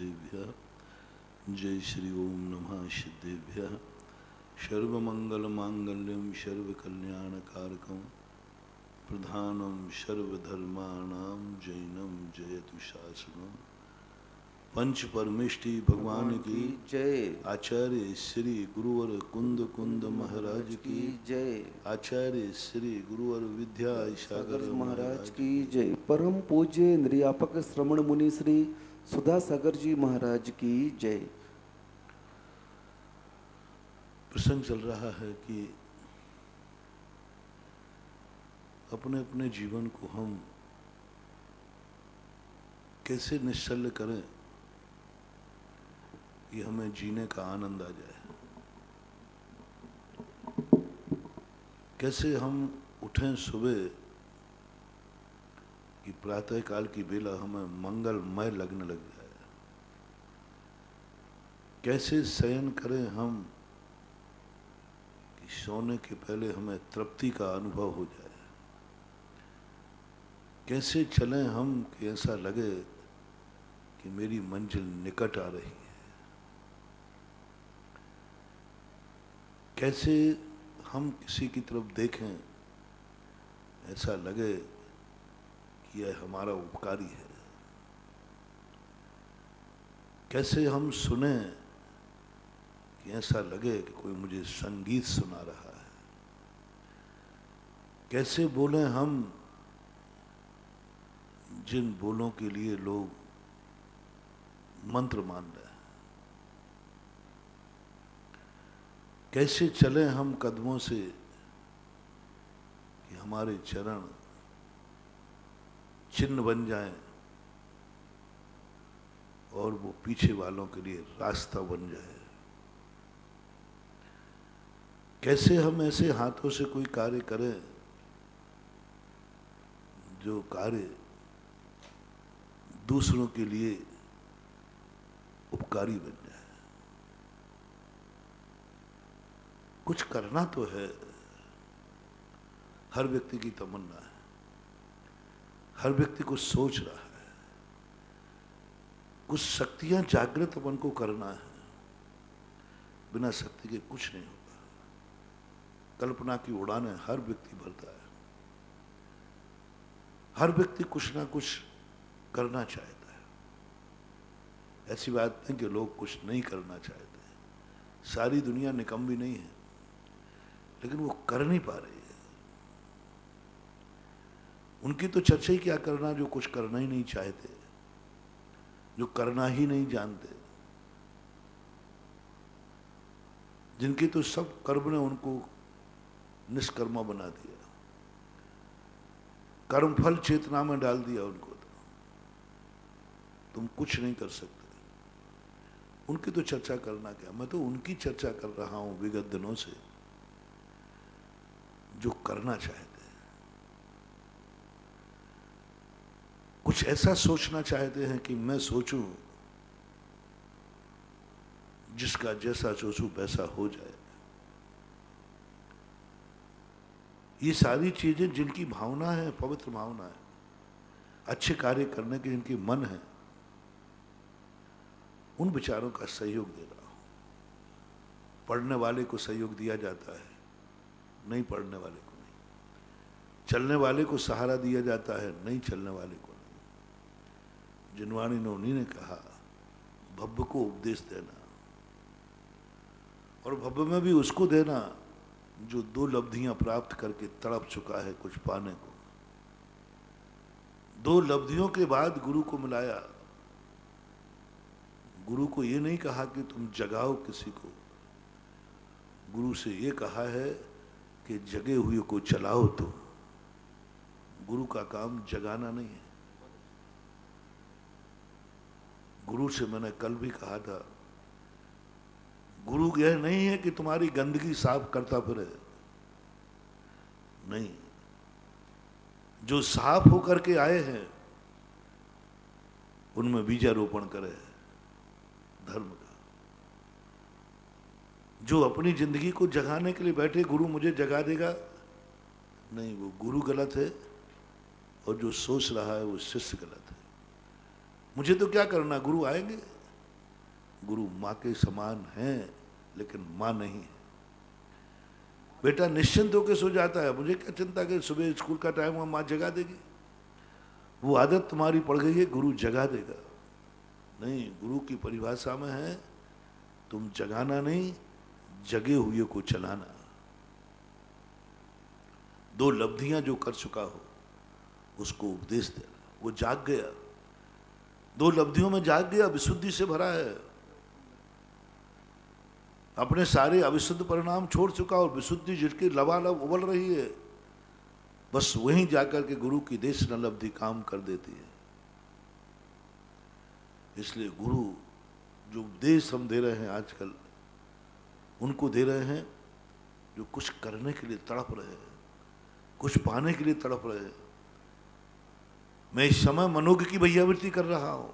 सिद्धेभ्यः। जय श्री ओम नमः सिद्धेभ्यः। सर्वमंगलमांगल्यं सर्वकल्याणकारकं प्रधानं सर्वधर्माणां जैनं जयतु शासनम्। पंच परमेष्टि भगवान की जय। आचार्य श्री गुरुवर कुंद कुंद महाराज की जय। आचार्य श्री गुरुवर विद्या सागर महाराज की जय। परम पूज्य निर्यापक श्रवण मुनि श्री सुधा सागर जी महाराज की जय। प्रसंग चल रहा है कि अपने अपने जीवन को हम कैसे निश्चल्य करें कि हमें जीने का आनंद आ जाए। कैसे हम उठें सुबह कि प्रातः काल की बेला हमें मंगलमय लगने लग जाए। कैसे शयन करें हम कि सोने के पहले हमें तृप्ति का अनुभव हो जाए। कैसे चलें हम कि ऐसा लगे कि मेरी मंजिल निकट आ रही है। कैसे हम किसी की तरफ देखें ऐसा लगे कि यह हमारा उपकारी है। कैसे हम सुने कि ऐसा लगे कि कोई मुझे संगीत सुना रहा है। कैसे बोलें हम जिन बोलों के लिए लोग मंत्र मान रहे हैं। कैसे चलें हम कदमों से कि हमारे चरण चिन्ह बन जाएं और वो पीछे वालों के लिए रास्ता बन जाए। कैसे हम ऐसे हाथों से कोई कार्य करें जो कार्य दूसरों के लिए उपकारी बन जाए। कुछ करना तो है, हर व्यक्ति की तमन्ना है, हर व्यक्ति कुछ सोच रहा है। कुछ शक्तियां जागृत अपन को करना है। बिना शक्ति के कुछ नहीं होगा। कल्पना की उड़ानें हर व्यक्ति भरता है। हर व्यक्ति कुछ ना कुछ करना चाहता है। ऐसी बात नहीं कि लोग कुछ नहीं करना चाहते। सारी दुनिया निकम्मी नहीं है, लेकिन वो कर नहीं पा रही है। उनकी तो चर्चा ही क्या करना जो कुछ करना ही नहीं चाहते, जो करना ही नहीं जानते, जिनकी तो सब कर्म ने उनको निष्कर्मा बना दिया, कर्मफल चेतना में डाल दिया उनको। तो तुम कुछ नहीं कर सकते। उनकी तो चर्चा करना क्या, मैं तो उनकी चर्चा कर रहा हूं विगत दिनों से जो करना चाहते हैं, कुछ ऐसा सोचना चाहते हैं कि मैं सोचूं जिसका जैसा सोचूं वैसा हो जाए। ये सारी चीजें जिनकी भावना है, पवित्र भावना है, अच्छे कार्य करने के जिनकी मन है, उन विचारों का सहयोग दे रहा हूं। पढ़ने वाले को सहयोग दिया जाता है, नहीं पढ़ने वाले को नहीं। चलने वाले को सहारा दिया जाता है, नहीं चलने वाले को नहीं। जिनवाणी नोनी ने कहा भव्य को उपदेश देना, और भव्य में भी उसको देना जो 2 लब्धियां प्राप्त करके तड़प चुका है कुछ पाने को। 2 लब्धियों के बाद गुरु को मिलाया। गुरु को ये नहीं कहा कि तुम जगाओ किसी को, गुरु से ये कहा है कि जगे हुए को चलाओ। तो गुरु का काम जगाना नहीं है। गुरु से मैंने कल भी कहा था, गुरु यह नहीं है कि तुम्हारी गंदगी साफ करता फिरे, नहीं। जो साफ होकर के आए हैं उनमें बीजारोपण करे धर्म का। जो अपनी जिंदगी को जगाने के लिए बैठे गुरु मुझे जगा देगा, नहीं, वो गुरु गलत है और जो सोच रहा है वो शिष्य गलत है। मुझे तो क्या करना, गुरु आएंगे, गुरु माँ के समान हैं लेकिन माँ नहीं है। बेटा निश्चिंत होकर सो जाता है, मुझे क्या चिंता कि सुबह स्कूल का टाइम हुआ माँ जगा देगी। वो आदत तुम्हारी पड़ गई है, गुरु जगा देगा नहीं। गुरु की परिभाषा में है तुम जगाना नहीं, जगे हुए को चलाना। दो लब्धियां जो कर चुका हो उसको उपदेश देना। वो जाग गया, दो लब्धियों में जाग गया, विशुद्धि से भरा है, अपने सारे अविशुद्ध परिणाम छोड़ चुका और विशुद्धि जिसकी लबालब उबल रही है, बस वहीं जाकर के गुरु की देश न लब्धि काम कर देती है। इसलिए गुरु जो उपदेश हम दे रहे हैं आजकल, उनको दे रहे हैं जो कुछ करने के लिए तड़प रहे हैं, कुछ पाने के लिए तड़प रहे हैं। मैं इस समय मनोज्ञ की भैयावृत्ति कर रहा हूं।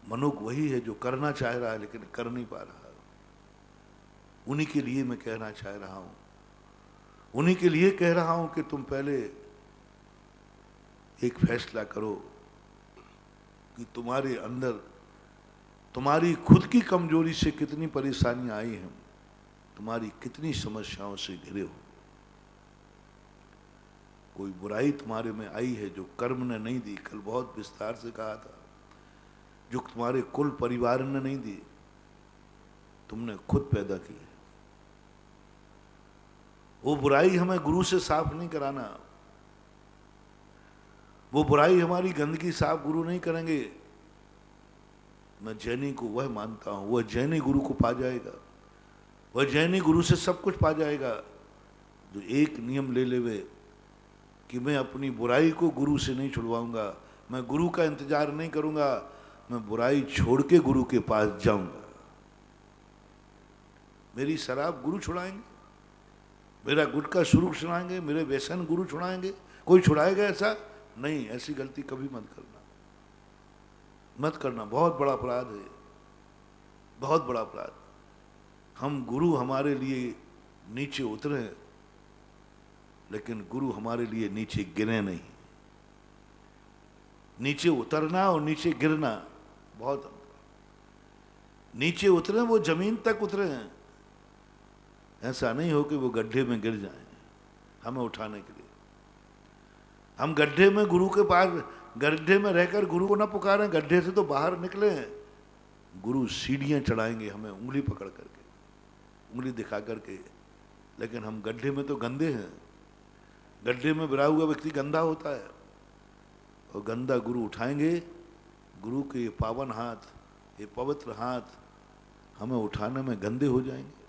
मनोज्ञ वही है जो करना चाह रहा है लेकिन कर नहीं पा रहा। उन्हीं के लिए मैं कहना चाह रहा हूं, उन्हीं के लिए कह रहा हूं कि तुम पहले एक फैसला करो कि तुम्हारे अंदर तुम्हारी खुद की कमजोरी से कितनी परेशानियां आई हैं, तुम्हारी कितनी समस्याओं से घिरे हो। कोई बुराई तुम्हारे में आई है जो कर्म ने नहीं दी, कल बहुत विस्तार से कहा था, जो तुम्हारे कुल परिवार ने नहीं दी, तुमने खुद पैदा की। वो बुराई हमें गुरु से साफ नहीं कराना, वो बुराई हमारी गंदगी साफ गुरु नहीं करेंगे। मैं जैनी को वह मानता हूं, वह जैनी गुरु को पा जाएगा, वह जैनी गुरु से सब कुछ पा जाएगा जो एक नियम ले लेवे कि मैं अपनी बुराई को गुरु से नहीं छुड़वाऊंगा, मैं गुरु का इंतजार नहीं करूंगा, मैं बुराई छोड़ के गुरु के पास जाऊंगा। मेरी शराब गुरु छुड़ाएंगे, मेरा गुटखा शुरू छुड़ाएंगे, मेरे व्यसन गुरु छुड़ाएंगे? कोई छुड़ाएगा ऐसा? नहीं। ऐसी गलती कभी मत करना, मत करना। बहुत बड़ा अपराध है, बहुत बड़ा अपराध। हम गुरु हमारे लिए नीचे उतरे लेकिन गुरु हमारे लिए नीचे गिरे नहीं। नीचे उतरना और नीचे गिरना बहुत अंतर। नीचे उतरे वो जमीन तक उतरे हैं, ऐसा नहीं हो कि वो गड्ढे में गिर जाएं हमें उठाने के लिए। हम गड्ढे में गुरु के पास, गड्ढे में रहकर गुरु को ना पुकारें, गड्ढे से तो बाहर निकले हैं। गुरु सीढ़ियां चढ़ाएंगे हमें उंगली पकड़ करके, उंगली दिखा करके, लेकिन हम गड्ढे में तो गंदे हैं। गड्ढे में गिरा हुआ व्यक्ति गंदा होता है और गंदा गुरु उठाएंगे। गुरु के ये पावन हाथ, ये पवित्र हाथ हमें उठाने में गंदे हो जाएंगे।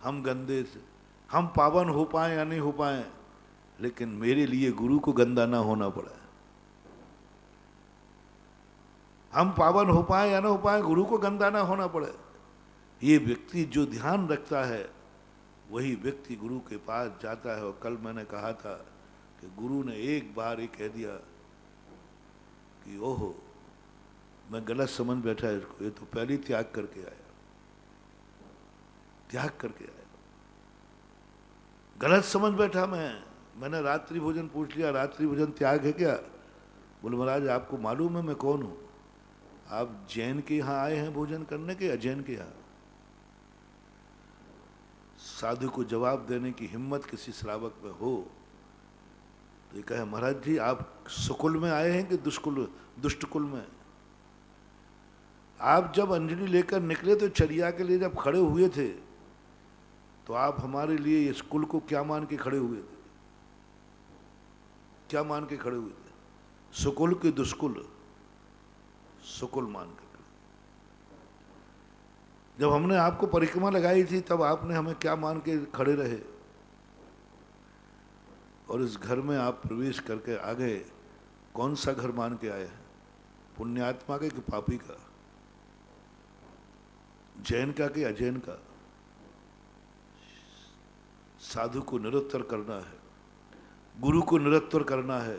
हम गंदे से, हम पावन हो पाए या नहीं हो पाए, लेकिन मेरे लिए गुरु को गंदा ना होना पड़ा। हम पावन हो पाए या ना हो पाए, गुरु को गंदा ना होना पड़े। ये व्यक्ति जो ध्यान रखता है वही व्यक्ति गुरु के पास जाता है। और कल मैंने कहा था कि गुरु ने एक बार ही कह दिया कि ओहो मैं गलत समझ बैठा है इसको, ये तो पहले ही त्याग करके आया, त्याग करके आया। गलत समझ बैठा मैंने रात्रि भोजन पूछ लिया, रात्रि भोजन त्याग है क्या? बोले महाराज आपको मालूम है मैं कौन हूं? आप जैन के यहाँ आए हैं भोजन करने के या जैन के यहाँ? साधु को जवाब देने की हिम्मत किसी श्रावक में हो तो ये कहे महाराज जी आप सुकुल में आए हैं कि दुष्टकुल में? आप जब अंजलि लेकर निकले तो चर्या के लिए जब खड़े हुए थे तो आप हमारे लिए इस कुल को क्या मान के खड़े हुए थे? क्या मान के खड़े हुए थे? सुकुल के दुष्कुल, सुकुल मान के। जब हमने आपको परिक्रमा लगाई थी तब आपने हमें क्या मान के खड़े रहे? और इस घर में आप प्रवेश करके आ गए, कौन सा घर मान के आए हैं? पुण्यात्मा का कि पापी का? जैन का कि अजैन का? साधु को निरुत्तर करना है, गुरु को निरुत्तर करना है।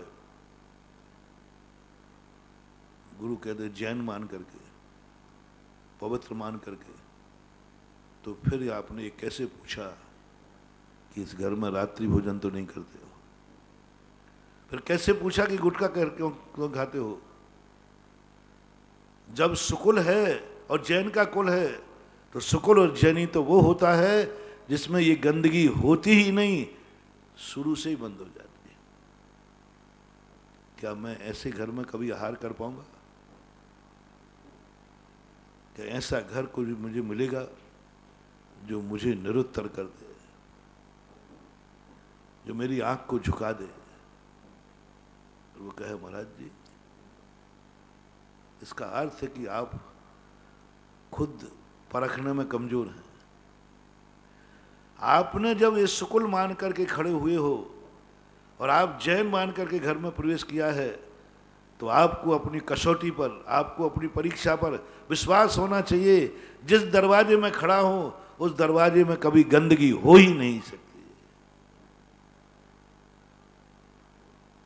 गुरु कहते जैन मान करके, पवित्र मान करके, तो फिर आपने ये कैसे पूछा कि इस घर में रात्रि भोजन तो नहीं करते हो? फिर कैसे पूछा कि गुटखा क्यों खाते हो? जब सुकुल है और जैन का कुल है तो सुकुल और जैनी तो वो होता है जिसमें ये गंदगी होती ही नहीं, शुरू से ही बंद हो जाती है। क्या मैं ऐसे घर में कभी आहार कर पाऊंगा? क्या ऐसा घर कोई मुझे मिलेगा जो मुझे निरुत्तर कर दे, जो मेरी आंख को झुका दे? और वो कहे महाराज जी, इसका अर्थ है कि आप खुद परखने में कमजोर हैं। आपने जब ये सुकुल मान करके खड़े हुए हो और आप जैन मान करके घर में प्रवेश किया है, तो आपको अपनी कसौटी पर, आपको अपनी परीक्षा पर विश्वास होना चाहिए। जिस दरवाजे में खड़ा हूं उस दरवाजे में कभी गंदगी हो ही नहीं सकती।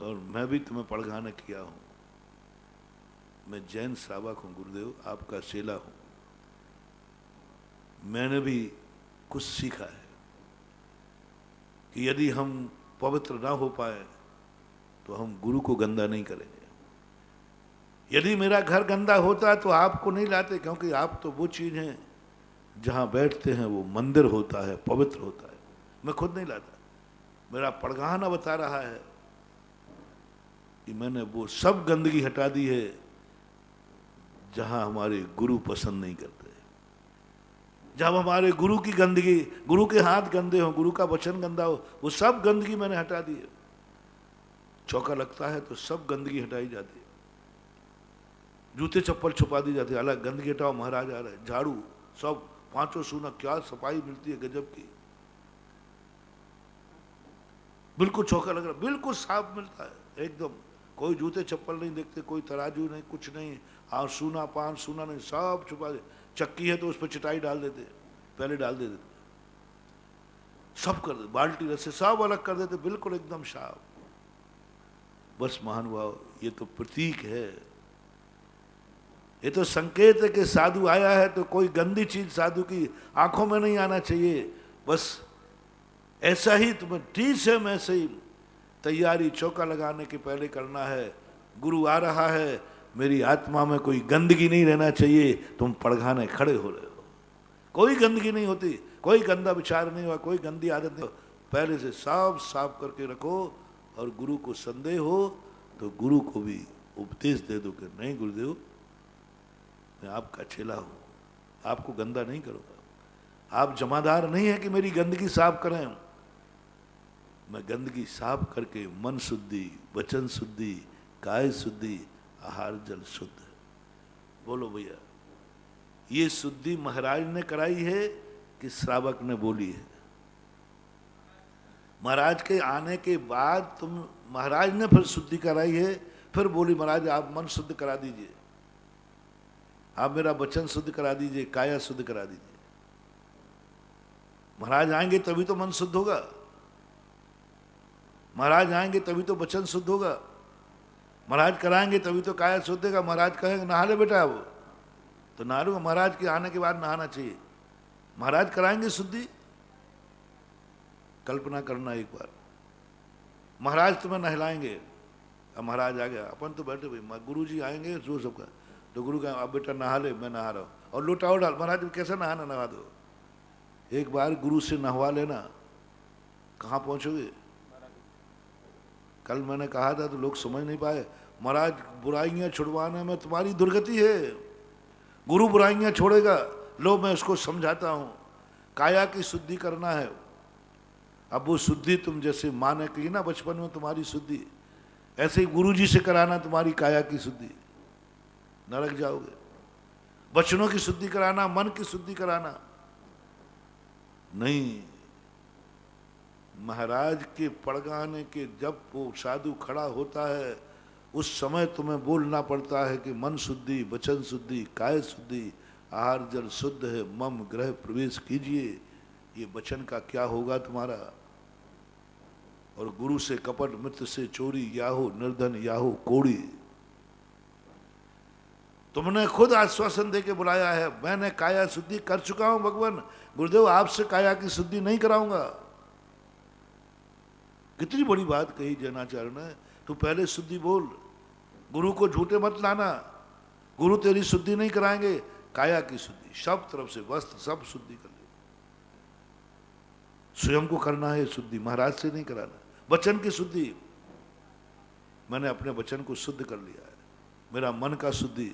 और मैं भी तुम्हें पड़घाना किया हूं। मैं जैन श्रावक हूं गुरुदेव, आपका चेला हूं। मैंने भी कुछ सीखा है कि यदि हम पवित्र ना हो पाए तो हम गुरु को गंदा नहीं करेंगे। यदि मेरा घर गंदा होता तो आपको नहीं लाते, क्योंकि आप तो वो चीज हैं जहां बैठते हैं वो मंदिर होता है, पवित्र होता है। मैं खुद नहीं लाता। मेरा पड़घाना बता रहा है कि मैंने वो सब गंदगी हटा दी है जहां हमारे गुरु पसंद नहीं करते। जब हमारे गुरु की गंदगी, गुरु के हाथ गंदे हो, गुरु का वचन गंदा हो, वो सब गंदगी मैंने हटा दी है। चौका लगता है तो सब गंदगी हटाई जाती है, जूते चप्पल छुपा दी जाती है, अलग गंदगी हटाओ महाराज आ रहे, झाड़ू सब पांचों सूना, क्या सफाई मिलती है गजब की। बिल्कुल चौका लग रहा, बिल्कुल साफ मिलता है एकदम। कोई जूते चप्पल नहीं देखते, कोई तराजू नहीं, कुछ नहीं, और सूना पान सूना नहीं, सब छुपा दे। चक्की है तो उस पर चटाई डाल देते, पहले डाल देते, सब कर देते, बाल्टी रस्से सब अलग कर देते, बिल्कुल एकदम साफ। बस महानुभाव, ये तो प्रतीक है, ये तो संकेत है कि साधु आया है तो कोई गंदी चीज साधु की आंखों में नहीं आना चाहिए। बस ऐसा ही तुम्हें ठीक से मैं सही तैयारी चौका लगाने के पहले करना है। गुरु आ रहा है, मेरी आत्मा में कोई गंदगी नहीं रहना चाहिए। तुम पड़घाने खड़े हो रहे हो, कोई गंदगी नहीं होती, कोई गंदा विचार नहीं हुआ, कोई गंदी आदत नहीं हो। पहले से साफ साफ करके रखो। और गुरु को संदेह हो तो गुरु को भी उपदेश दे दो कि नहीं गुरुदेव, मैं आपका चेला हूं, आपको गंदा नहीं करूंगा। आप जमादार नहीं है कि मेरी गंदगी साफ करें। मैं गंदगी साफ करके मन शुद्धि, वचन शुद्धि, काय शुद्धि, आहार जल शुद्ध। बोलो भैया, ये शुद्धि महाराज ने कराई है कि श्रावक ने बोली है? महाराज के आने के बाद तुम, महाराज ने फिर शुद्धि कराई है, फिर बोली महाराज आप मन शुद्ध करा दीजिए, आप मेरा वचन शुद्ध करा दीजिए, काया शुद्ध करा दीजिए। महाराज आएंगे तभी तो मन शुद्ध होगा, महाराज आएंगे तभी तो वचन शुद्ध होगा, महाराज कराएंगे तभी तो काया शुद्ध होगा। महाराज कहेंगे नहा ले बेटा, वो तो नहा लूंगा, महाराज के आने के बाद नहाना चाहिए। महाराज कराएंगे शुद्धि। कल्पना करना एक बार, महाराज तुम्हें नहलाएंगे, अब महाराज आ गया, अपन तो बैठे भाई, गुरु जी आएंगे जो सबका, तो गुरु का अब बेटा नहा ले, मैं नहा रहा हूँ, और लोटा और डाल, महाराज कैसे नहाना, नहा दो। एक बार गुरु से नहवा लेना, कहाँ पहुंचोगे। कल मैंने कहा था तो लोग समझ नहीं पाए, महाराज बुराइयां छुड़वाने में तुम्हारी दुर्गति है, गुरु बुराइयां छोड़ेगा। लो मैं उसको समझाता हूं, काया की शुद्धि करना है। अब वो शुद्धि तुम जैसे माने की ना बचपन में तुम्हारी शुद्धि, ऐसे ही गुरु जी से कराना तुम्हारी काया की शुद्धि, नरक जाओगे। वचनों की शुद्धि कराना, मन की शुद्धि कराना नहीं। महाराज के पड़गाने के जब वो साधु खड़ा होता है उस समय तुम्हें बोलना पड़ता है कि मन शुद्धि, वचन शुद्धि, काय शुद्धि, आहार जल शुद्ध है, मम गृह प्रवेश कीजिए। ये वचन का क्या होगा तुम्हारा। और गुरु से कपट, मित्र से चोरी, याहो निर्धन, याहो कोड़ी। तुमने खुद आश्वासन देके बुलाया है, मैंने काया शुद्धि कर चुका हूं भगवान, गुरुदेव आपसे काया की शुद्धि नहीं कराऊंगा। कितनी बड़ी बात कही जैनाचार्य ने। तू पहले शुद्धि बोल, गुरु को झूठे मत लाना, गुरु तेरी शुद्धि नहीं कराएंगे, काया की शुद्धि, सब तरफ से वस्त्र सब शुद्धि कर ले। स्वयं को करना है शुद्धि, महाराज से नहीं कराना। वचन की शुद्धि, मैंने अपने वचन को शुद्ध कर लिया है। मेरा मन का शुद्धि,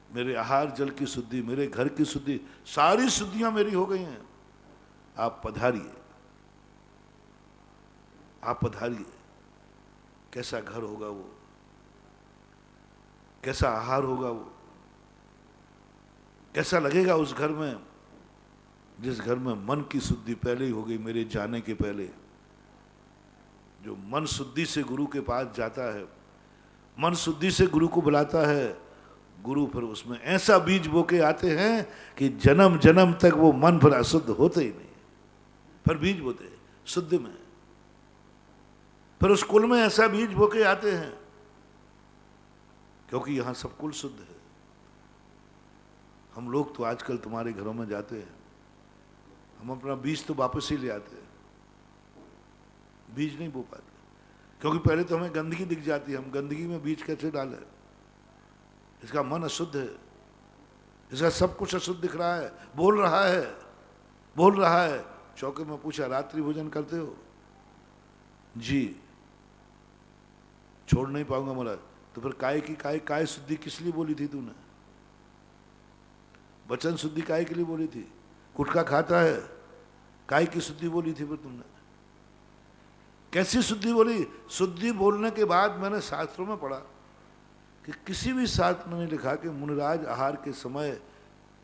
मेरे आहार जल की शुद्धि, मेरे घर की शुद्धि, सारी शुद्धियां मेरी हो गई हैं। आप पधारिए, आप पधारिए। कैसा घर होगा वो, कैसा आहार होगा वो, कैसा लगेगा उस घर में जिस घर में मन की शुद्धि पहले ही हो गई मेरे जाने के पहले। जो मन शुद्धि से गुरु के पास जाता है, मन शुद्धि से गुरु को बुलाता है, गुरु फिर उसमें ऐसा बीज बो के आते हैं कि जन्म जन्म तक वो मन फिर अशुद्ध होते ही नहीं। फिर बीज बोते हैं शुद्ध में, फिर उस कुल में ऐसा बीज बो के आते हैं, क्योंकि यहां सब कुल शुद्ध है। हम लोग तो आजकल तुम्हारे घरों में जाते हैं, हम अपना बीज तो वापस ही ले आते हैं, बीज नहीं बो पाते, क्योंकि पहले तो हमें गंदगी दिख जाती है। हम गंदगी में बीज कैसे डालें? इसका मन अशुद्ध है, इसका सब कुछ अशुद्ध दिख रहा है, बोल रहा है, बोल रहा है। चौके में पूछा रात्रि भोजन करते हो? जी। छोड़ नहीं पाऊंगा महाराज। तो फिर काय शुद्धि किस लिए बोली थी तूने? वचन शुद्धि काय के लिए बोली थी? गुटखा खाता है, काय की शुद्धि बोली थी फिर तुमने? कैसी शुद्धि बोली? शुद्धि बोलने के बाद मैंने शास्त्रों में पढ़ा कि किसी भी शास्त्र में नहीं लिखा कि मुनिराज आहार के समय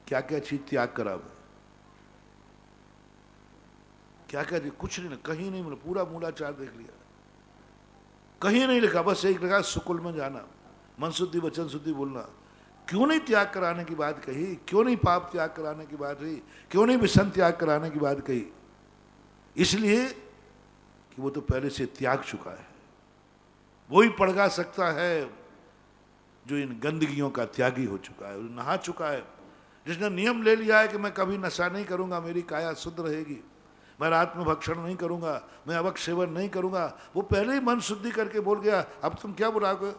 क्या क्या चीज त्याग करावे, क्या क्या चीज, कुछ नहीं, कहीं नहीं मिला। पूरा मूलाचार देख लिया, कहीं नहीं लिखा। बस एक लिखा सुकुल में जाना, मन शुद्धि वचन शुद्धि बोलना। क्यों नहीं त्याग कराने की बात कही? क्यों नहीं पाप त्याग कराने की बात कही? क्यों नहीं विषम त्याग कराने की बात कही? इसलिए कि वो तो पहले से त्याग चुका है। वो ही पड़गा सकता है जो इन गंदगियों का त्यागी हो चुका है, नहा चुका है, जिसने नियम ले लिया है कि मैं कभी नशा नहीं करूंगा, मेरी काया शुद्ध रहेगी, मैं रात में भक्षण नहीं करूंगा, मैं अवक सेवन नहीं करूंगा। वो पहले ही मन शुद्धि करके बोल गया। अब तुम क्या बुलाओगे?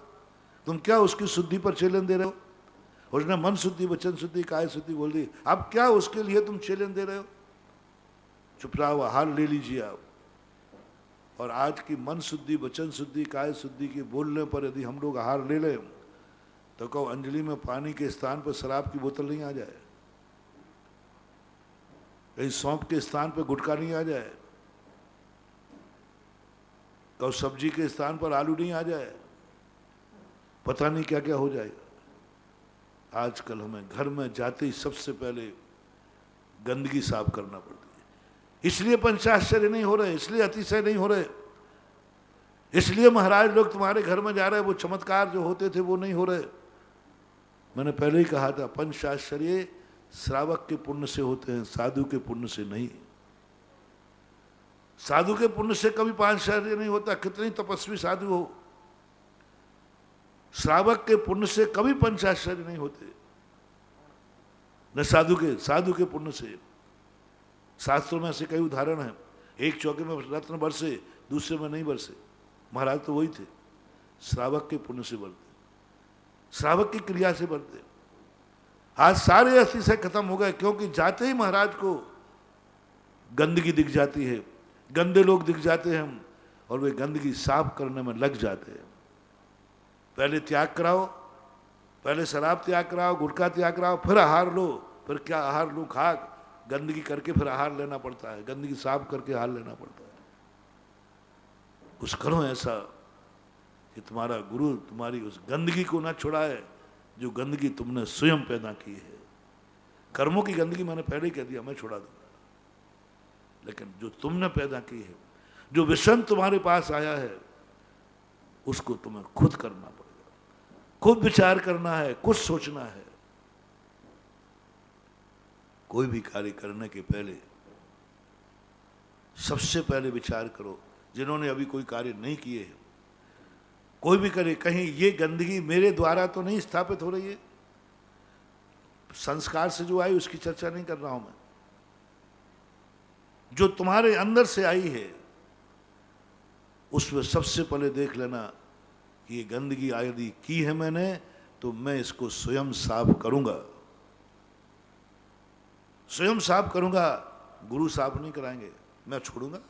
तुम क्या उसकी शुद्धि पर चैलेंज दे रहे हो? उसने मन शुद्धि वचन शुद्धि काय शुद्धि बोल दी, अब क्या उसके लिए तुम चैलेंज दे रहे हो? चुप रहो, हार ले लीजिए आप। और आज की मन शुद्धि वचन शुद्धि काय शुद्धि के बोलने पर यदि हम लोग आहार ले लें तो कहो अंजलि में पानी के स्थान पर शराब की बोतल नहीं आ जाए, कहीं सौंप के स्थान पर गुटखा नहीं आ जाए, कहो सब्जी के स्थान पर आलू नहीं आ जाए, पता नहीं क्या क्या हो जाएगा। आजकल हमें घर में जाते ही सबसे पहले गंदगी साफ करना पड़ती है। इसलिए पंचाश्चर्य नहीं हो रहे, इसलिए अतिशय नहीं हो रहे, इसलिए महाराज लोग तुम्हारे घर में जा रहे हैं, वो चमत्कार जो होते थे वो नहीं हो रहे। मैंने पहले ही कहा था, पंचाश्चर्य श्रावक के पुण्य से होते हैं, साधु के पुण्य से नहीं। साधु के पुण्य से कभी पंचाश्चर्य नहीं होता, कितनी तपस्वी साधु हो। श्रावक के पुण्य से कभी पंचाश्चर्य नहीं होते, न साधु के पुण्य से। शास्त्रों में ऐसे कई उदाहरण हैं। एक चौके में रत्न बरसे, दूसरे में नहीं बरसे। महाराज तो वही थे, श्रावक के पुण्य से बढ़ते, श्रावक की क्रिया से बढ़ते। आज सारे अतिशय खत्म हो गए, क्योंकि जाते ही महाराज को गंदगी दिख जाती है, गंदे लोग दिख जाते हैं हम, और वे गंदगी साफ करने में लग जाते हैं। पहले त्याग कराओ, पहले शराब त्याग कराओ, गुटखा त्याग कराओ, फिर आहार लो। फिर क्या आहार लो? खाक गंदगी करके फिर आहार लेना पड़ता है, गंदगी साफ करके आहार लेना पड़ता है। कुछ करो ऐसा कि तुम्हारा गुरु तुम्हारी उस गंदगी को ना छुड़ाए जो गंदगी तुमने स्वयं पैदा की है। कर्मों की गंदगी मैंने पहले ही कह दिया, मैं छुड़ा दूंगा, लेकिन जो तुमने पैदा की है, जो विषम तुम्हारे पास आया है, उसको तुम्हें खुद करना पड़ेगा, खुद विचार करना है, खुद सोचना है। कोई भी कार्य करने के पहले सबसे पहले विचार करो, जिन्होंने अभी कोई कार्य नहीं किए हैं, कोई भी करे, कहीं ये गंदगी मेरे द्वारा तो नहीं स्थापित हो रही है। संस्कार से जो आई उसकी चर्चा नहीं कर रहा हूं मैं, जो तुम्हारे अंदर से आई है उसमें सबसे पहले देख लेना ये गंदगी यदि की है मैंने तो मैं इसको स्वयं साफ करूंगा, स्वयं साफ करूंगा। गुरु साफ नहीं कराएंगे, मैं छोड़ूंगा।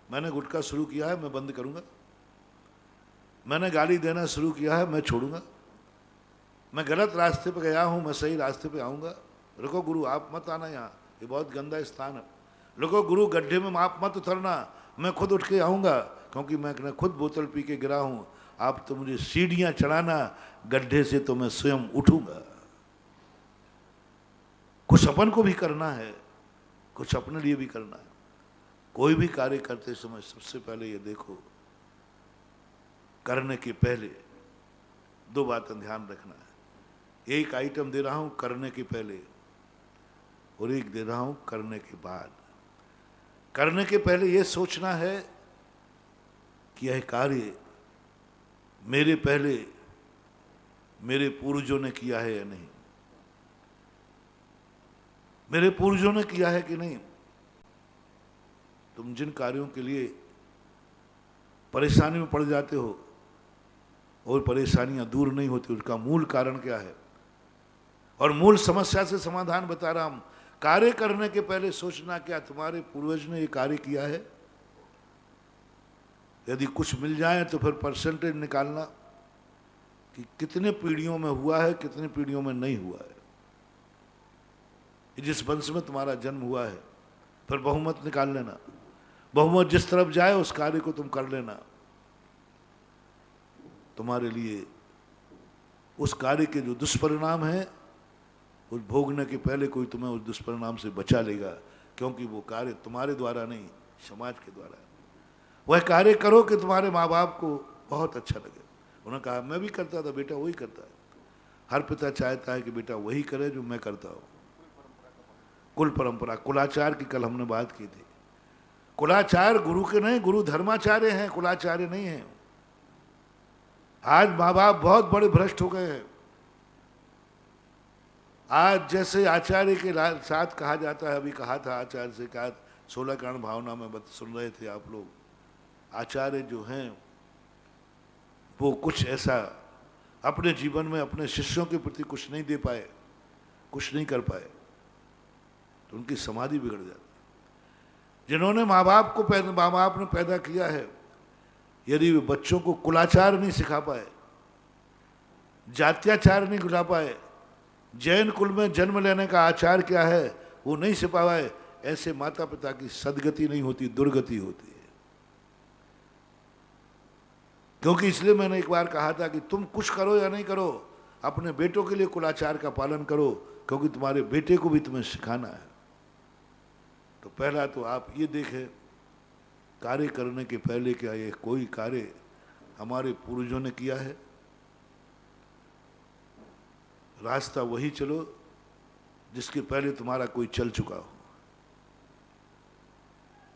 मैंने गुटखा शुरू किया है, मैं बंद करूंगा। मैंने गाली देना शुरू किया है, मैं छोड़ूंगा। मैं गलत रास्ते पे गया हूं, मैं सही रास्ते पे आऊंगा। रुको गुरु, आप मत आना यहाँ, ये बहुत गंदा स्थान है। रुको गुरु, गड्ढे में आप मत उतरना, मैं खुद उठ के आऊंगा, क्योंकि मैं खुद बोतल पी के गिरा हूं। आप तो मुझे सीढ़ियां चढ़ाना, गड्ढे से तो मैं स्वयं उठूंगा। कुछ अपन को भी करना है, कुछ अपने लिए भी करना है। कोई भी कार्य करते समय सबसे पहले ये देखो, करने के पहले दो बातें ध्यान रखना है। एक आइटम दे रहा हूं करने के पहले, और एक दे रहा हूं करने के बाद। करने के पहले यह सोचना है कि यह कार्य मेरे पहले मेरे पूर्वजों ने किया है या नहीं, मेरे पूर्वजों ने किया है कि नहीं। तुम जिन कार्यों के लिए परेशानी में पड़ जाते हो और परेशानियां दूर नहीं होती, उसका मूल कारण क्या है, और मूल समस्या से समाधान बता रहा हूं। कार्य करने के पहले सोचना, क्या तुम्हारे पूर्वज ने ये कार्य किया है। यदि कुछ मिल जाए तो फिर परसेंटेज निकालना कि कितने पीढ़ियों में हुआ है, कितने पीढ़ियों में नहीं हुआ है। जिस वंश में तुम्हारा जन्म हुआ है, फिर बहुमत निकाल लेना। बहुमत जिस तरफ जाए उस कार्य को तुम कर लेना। तुम्हारे लिए उस कार्य के जो दुष्परिणाम है, उस भोगने के पहले कोई तुम्हें उस दुष्परिणाम से बचा लेगा, क्योंकि वो कार्य तुम्हारे द्वारा नहीं, समाज के द्वारा है। वह कार्य करो कि तुम्हारे माँ बाप को बहुत अच्छा लगे। उन्होंने कहा मैं भी करता था, बेटा वही करता है। हर पिता चाहता है कि बेटा वही करे जो मैं करता हूँ। कुल परंपरा, कुलाचार की कल हमने बात की थी। कुलाचार गुरु के नहीं, गुरु धर्माचार्य हैं, कुलाचार्य नहीं हैं। आज माँ बाप बहुत बड़े भ्रष्ट हो गए हैं। आज जैसे आचार्य के साथ कहा जाता है, अभी कहा था आचार्य से, कहा 16 कारण भावना में सुन रहे थे आप लोग। आचार्य जो हैं वो कुछ ऐसा अपने जीवन में अपने शिष्यों के प्रति कुछ नहीं दे पाए, कुछ नहीं कर पाए, तो उनकी समाधि बिगड़ जाती। जिन्होंने माँ बाप ने पैदा किया है, यदि वे बच्चों को कुलाचार नहीं सिखा पाए, जात्याचार नहीं खिला पाए, जैन कुल में जन्म लेने का आचार क्या है वो नहीं सिखा पाए, ऐसे माता पिता की सदगति नहीं होती, दुर्गति होती है। क्योंकि इसलिए मैंने एक बार कहा था कि तुम कुछ करो या नहीं करो, अपने बेटों के लिए कुलाचार का पालन करो, क्योंकि तुम्हारे बेटे को भी तुम्हें सिखाना है। तो पहला तो आप ये देखें, कार्य करने के पहले क्या ये कोई कार्य हमारे पूर्वजों ने किया है। रास्ता वही चलो जिसके पहले तुम्हारा कोई चल चुका हो।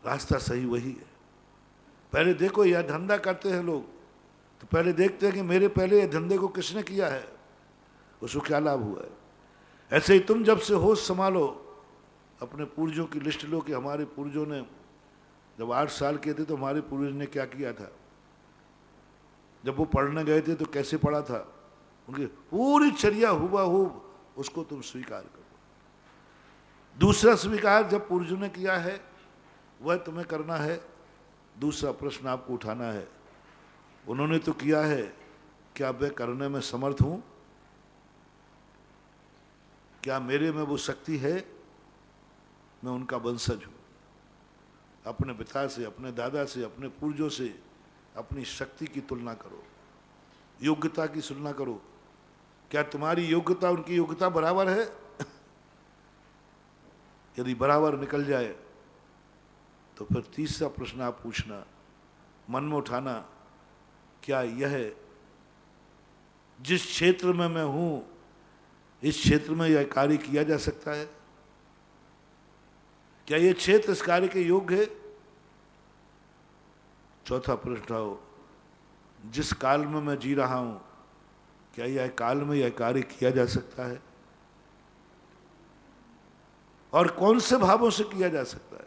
रास्ता सही वही है। पहले देखो, यह धंधा करते हैं लोग तो पहले देखते हैं कि मेरे पहले ये धंधे को किसने किया है, उसको क्या लाभ हुआ है। ऐसे ही तुम जब से होश संभालो, अपने पूर्वजों की लिस्ट लो कि हमारे पूर्वजों ने जब 8 साल के थे तो हमारे पूर्वज ने क्या किया था, जब वो पढ़ने गए थे तो कैसे पढ़ा था, उनकी पूरी चर्या हुबहू उसको तुम स्वीकार करो। दूसरा स्वीकार जब पूर्वजों ने किया है वह तुम्हें करना है। दूसरा प्रश्न आपको उठाना है, उन्होंने तो किया है, क्या मैं करने में समर्थ हूं? क्या मेरे में वो शक्ति है? मैं उनका वंशज हूं। अपने पिता से, अपने दादा से, अपने पूर्वजों से अपनी शक्ति की तुलना करो, योग्यता की तुलना करो। क्या तुम्हारी योग्यता उनकी योग्यता बराबर है? यदि बराबर निकल जाए तो फिर तीसरा प्रश्न आप पूछना, मन में उठाना, क्या यह जिस क्षेत्र में मैं हूं, इस क्षेत्र में यह कार्य किया जा सकता है? क्या यह क्षेत्र इस कार्य के योग्य है? चौथा प्रश्न उठाओ, जिस काल में मैं जी रहा हूं, क्या यह काल में यह कार्य किया जा सकता है? और कौन से भावों से किया जा सकता है?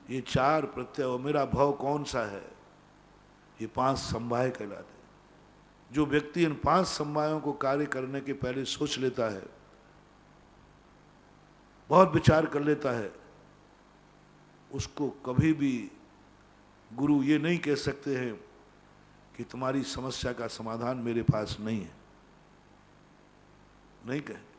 ये 4 प्रत्यय, और मेरा भाव कौन सा है? ये 5 समवाय कहलाते हैं। जो व्यक्ति इन 5 समवायों को कार्य करने के पहले सोच लेता है, बहुत विचार कर लेता है, उसको कभी भी गुरु ये नहीं कह सकते हैं कि तुम्हारी समस्या का समाधान मेरे पास नहीं है। नहीं कहेंगे।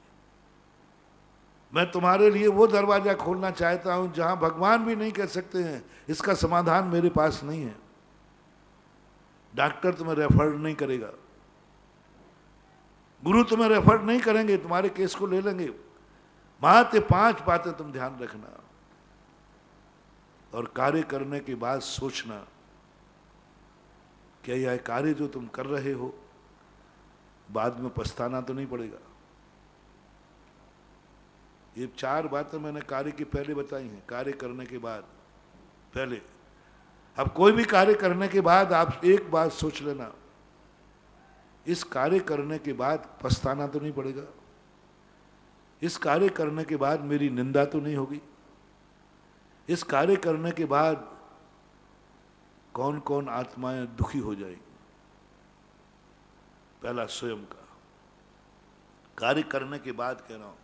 मैं तुम्हारे लिए वो दरवाजा खोलना चाहता हूं जहां भगवान भी नहीं कह सकते हैं इसका समाधान मेरे पास नहीं है। डॉक्टर तुम्हें रेफर नहीं करेगा, गुरु तुम्हें रेफर नहीं करेंगे, तुम्हारे केस को ले लेंगे। मात्र 5 बातें तुम ध्यान रखना और कार्य करने के बाद सोचना, क्या यह कार्य जो तुम कर रहे हो बाद में पछताना तो नहीं पड़ेगा। ये 4 बातें मैंने कार्य के पहले बताई हैं, कार्य करने के बाद पहले। अब कोई भी कार्य करने के बाद आप एक बात सोच लेना, इस कार्य करने के बाद पछताना तो नहीं पड़ेगा, इस कार्य करने के बाद मेरी निंदा तो नहीं होगी, इस कार्य करने के बाद कौन कौन आत्माएं दुखी हो जाएंगी। पहला स्वयं का कार्य करने के बाद कह रहा हूं,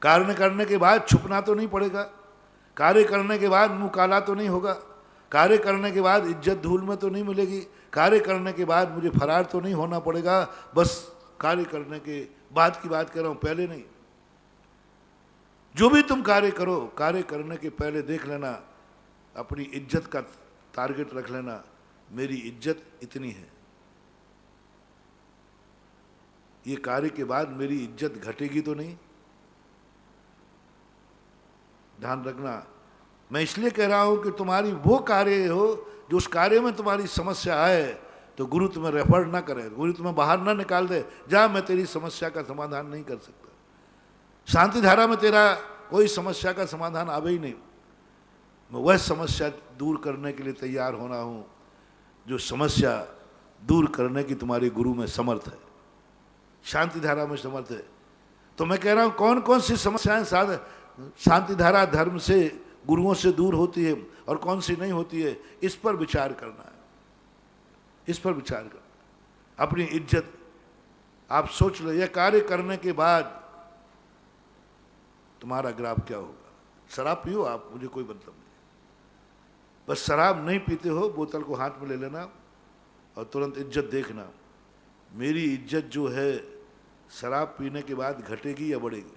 कार्य करने के बाद छुपना तो नहीं पड़ेगा, कार्य करने के बाद मुंह काला तो नहीं होगा, कार्य करने के बाद इज्जत धूल में तो नहीं मिलेगी, कार्य करने के बाद मुझे फरार तो नहीं होना पड़ेगा। बस कार्य करने के बाद की बात कर रहा हूं, पहले नहीं। जो भी तुम कार्य करो, कार्य करने के पहले देख लेना, अपनी इज्जत का टारगेट रख लेना, मेरी इज्जत इतनी है, ये कार्य के बाद मेरी इज्जत घटेगी तो नहीं। ध्यान रखना। मैं इसलिए कह रहा हूं कि तुम्हारी वो कार्य हो जो उस कार्य में तुम्हारी समस्या आए तो गुरु तुम्हें रेफर ना करे, गुरु तुम्हें बाहर ना निकाल दे, जा मैं तेरी समस्या का समाधान नहीं कर सकता। शांति धारा में तेरा कोई समस्या का समाधान आवे ही नहीं। मैं वह समस्या दूर करने के लिए तैयार होना हूं जो समस्या दूर करने की तुम्हारे गुरु में समर्थ है, शांति धारा में समर्थ है। तो मैं कह रहा हूं कौन कौन सी समस्याएं शांति धारा धर्म से गुरुओं से दूर होती है और कौन सी नहीं होती है, इस पर विचार करना है, इस पर विचार करना। अपनी इज्जत आप सोच लो, यह कार्य करने के बाद तुम्हारा ग्राफ क्या होगा। शराब पियो आप, मुझे कोई मतलब नहीं, बस शराब नहीं पीते हो, बोतल को हाथ में ले लेना और तुरंत इज्जत देखना, मेरी इज्जत जो है शराब पीने के बाद घटेगी या बढ़ेगी।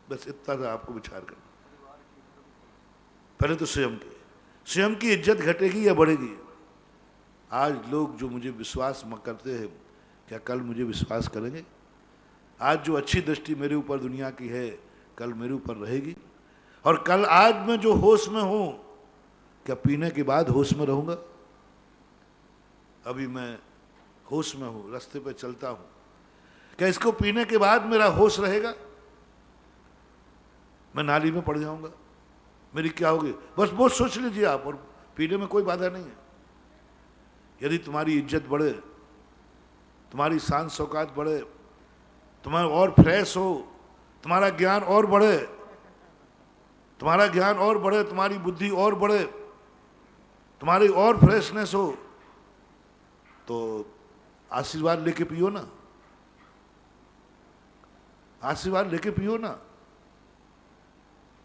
बस इतना सा आपको विचार करना। पहले तो स्वयं की इज्जत घटेगी या बढ़ेगी। आज लोग जो मुझे विश्वास करते हैं, क्या कल मुझे विश्वास करेंगे? आज जो अच्छी दृष्टि मेरे ऊपर दुनिया की है, कल मेरे ऊपर रहेगी। और कल आज मैं जो होश में हूं, क्या पीने के बाद होश में रहूंगा? अभी मैं होश में हूं, रास्ते पे चलता हूं, क्या इसको पीने के बाद मेरा होश रहेगा? मैं नाली में पड़ जाऊंगा, मेरी क्या होगी? बस वो सोच लीजिए आप, और पीने में कोई बाधा नहीं है। यदि तुम्हारी इज्जत बढ़े, तुम्हारी शान शौकात बढ़े, तुम्हारा और फ्रेश हो, तुम्हारा ज्ञान और बढ़े, तुम्हारा ज्ञान और बढ़े, तुम्हारी बुद्धि और बढ़े, तुम्हारी और फ्रेशनेस हो, तो आशीर्वाद लेके पियो ना, आशीर्वाद लेके पियो ना।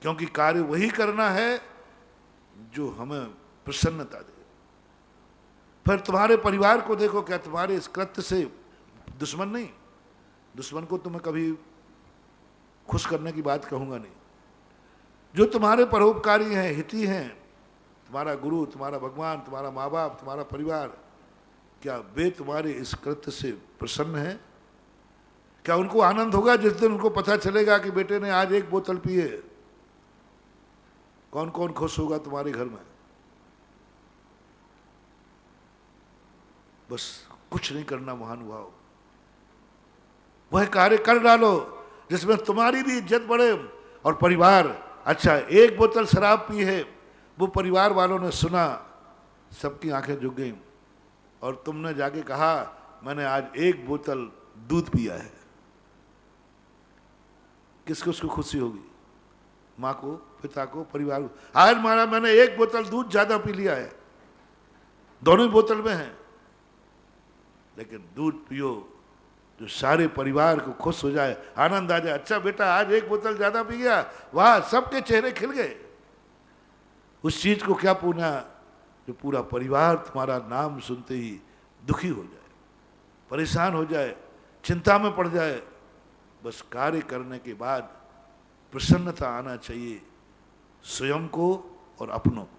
क्योंकि कार्य वही करना है जो हमें प्रसन्नता दे। फिर तुम्हारे परिवार को देखो, क्या तुम्हारे इस कृत्य से दुश्मन नहीं? दुश्मन को तो मैं कभी खुश करने की बात कहूंगा नहीं। जो तुम्हारे परोपकारी हैं, हिती हैं, तुम्हारा गुरु, तुम्हारा भगवान, तुम्हारा माँ बाप, तुम्हारा परिवार, क्या वे तुम्हारे इस कृत्य से प्रसन्न हैं? क्या उनको आनंद होगा जिस दिन उनको पता चलेगा कि बेटे ने आज 1 बोतल पी है? कौन कौन खुश होगा तुम्हारे घर में? बस कुछ नहीं करना महानुभाव, वह कार्य कर डालो जिसमें तुम्हारी भी इज्जत बढ़े और परिवार। अच्छा, 1 बोतल शराब पी है, वो परिवार वालों ने सुना, सबकी आंखें झुक गईं, और तुमने जाके कहा मैंने आज 1 बोतल दूध पिया है। किसको उसको खुशी होगी? माँ को, पिता को, परिवार को। आज मारा मैंने 1 बोतल दूध ज्यादा पी लिया है, दोनों ही बोतल में हैं, लेकिन दूध पियो जो सारे परिवार को खुश हो जाए, आनंद आ जाए। अच्छा बेटा आज एक बोतल ज्यादा पी गया, वाह, सबके चेहरे खिल गए। उस चीज को क्या पूना जो पूरा परिवार तुम्हारा नाम सुनते ही दुखी हो जाए, परेशान हो जाए, चिंता में पड़ जाए। बस कार्य करने के बाद प्रसन्नता आना चाहिए स्वयं को और अपनों को।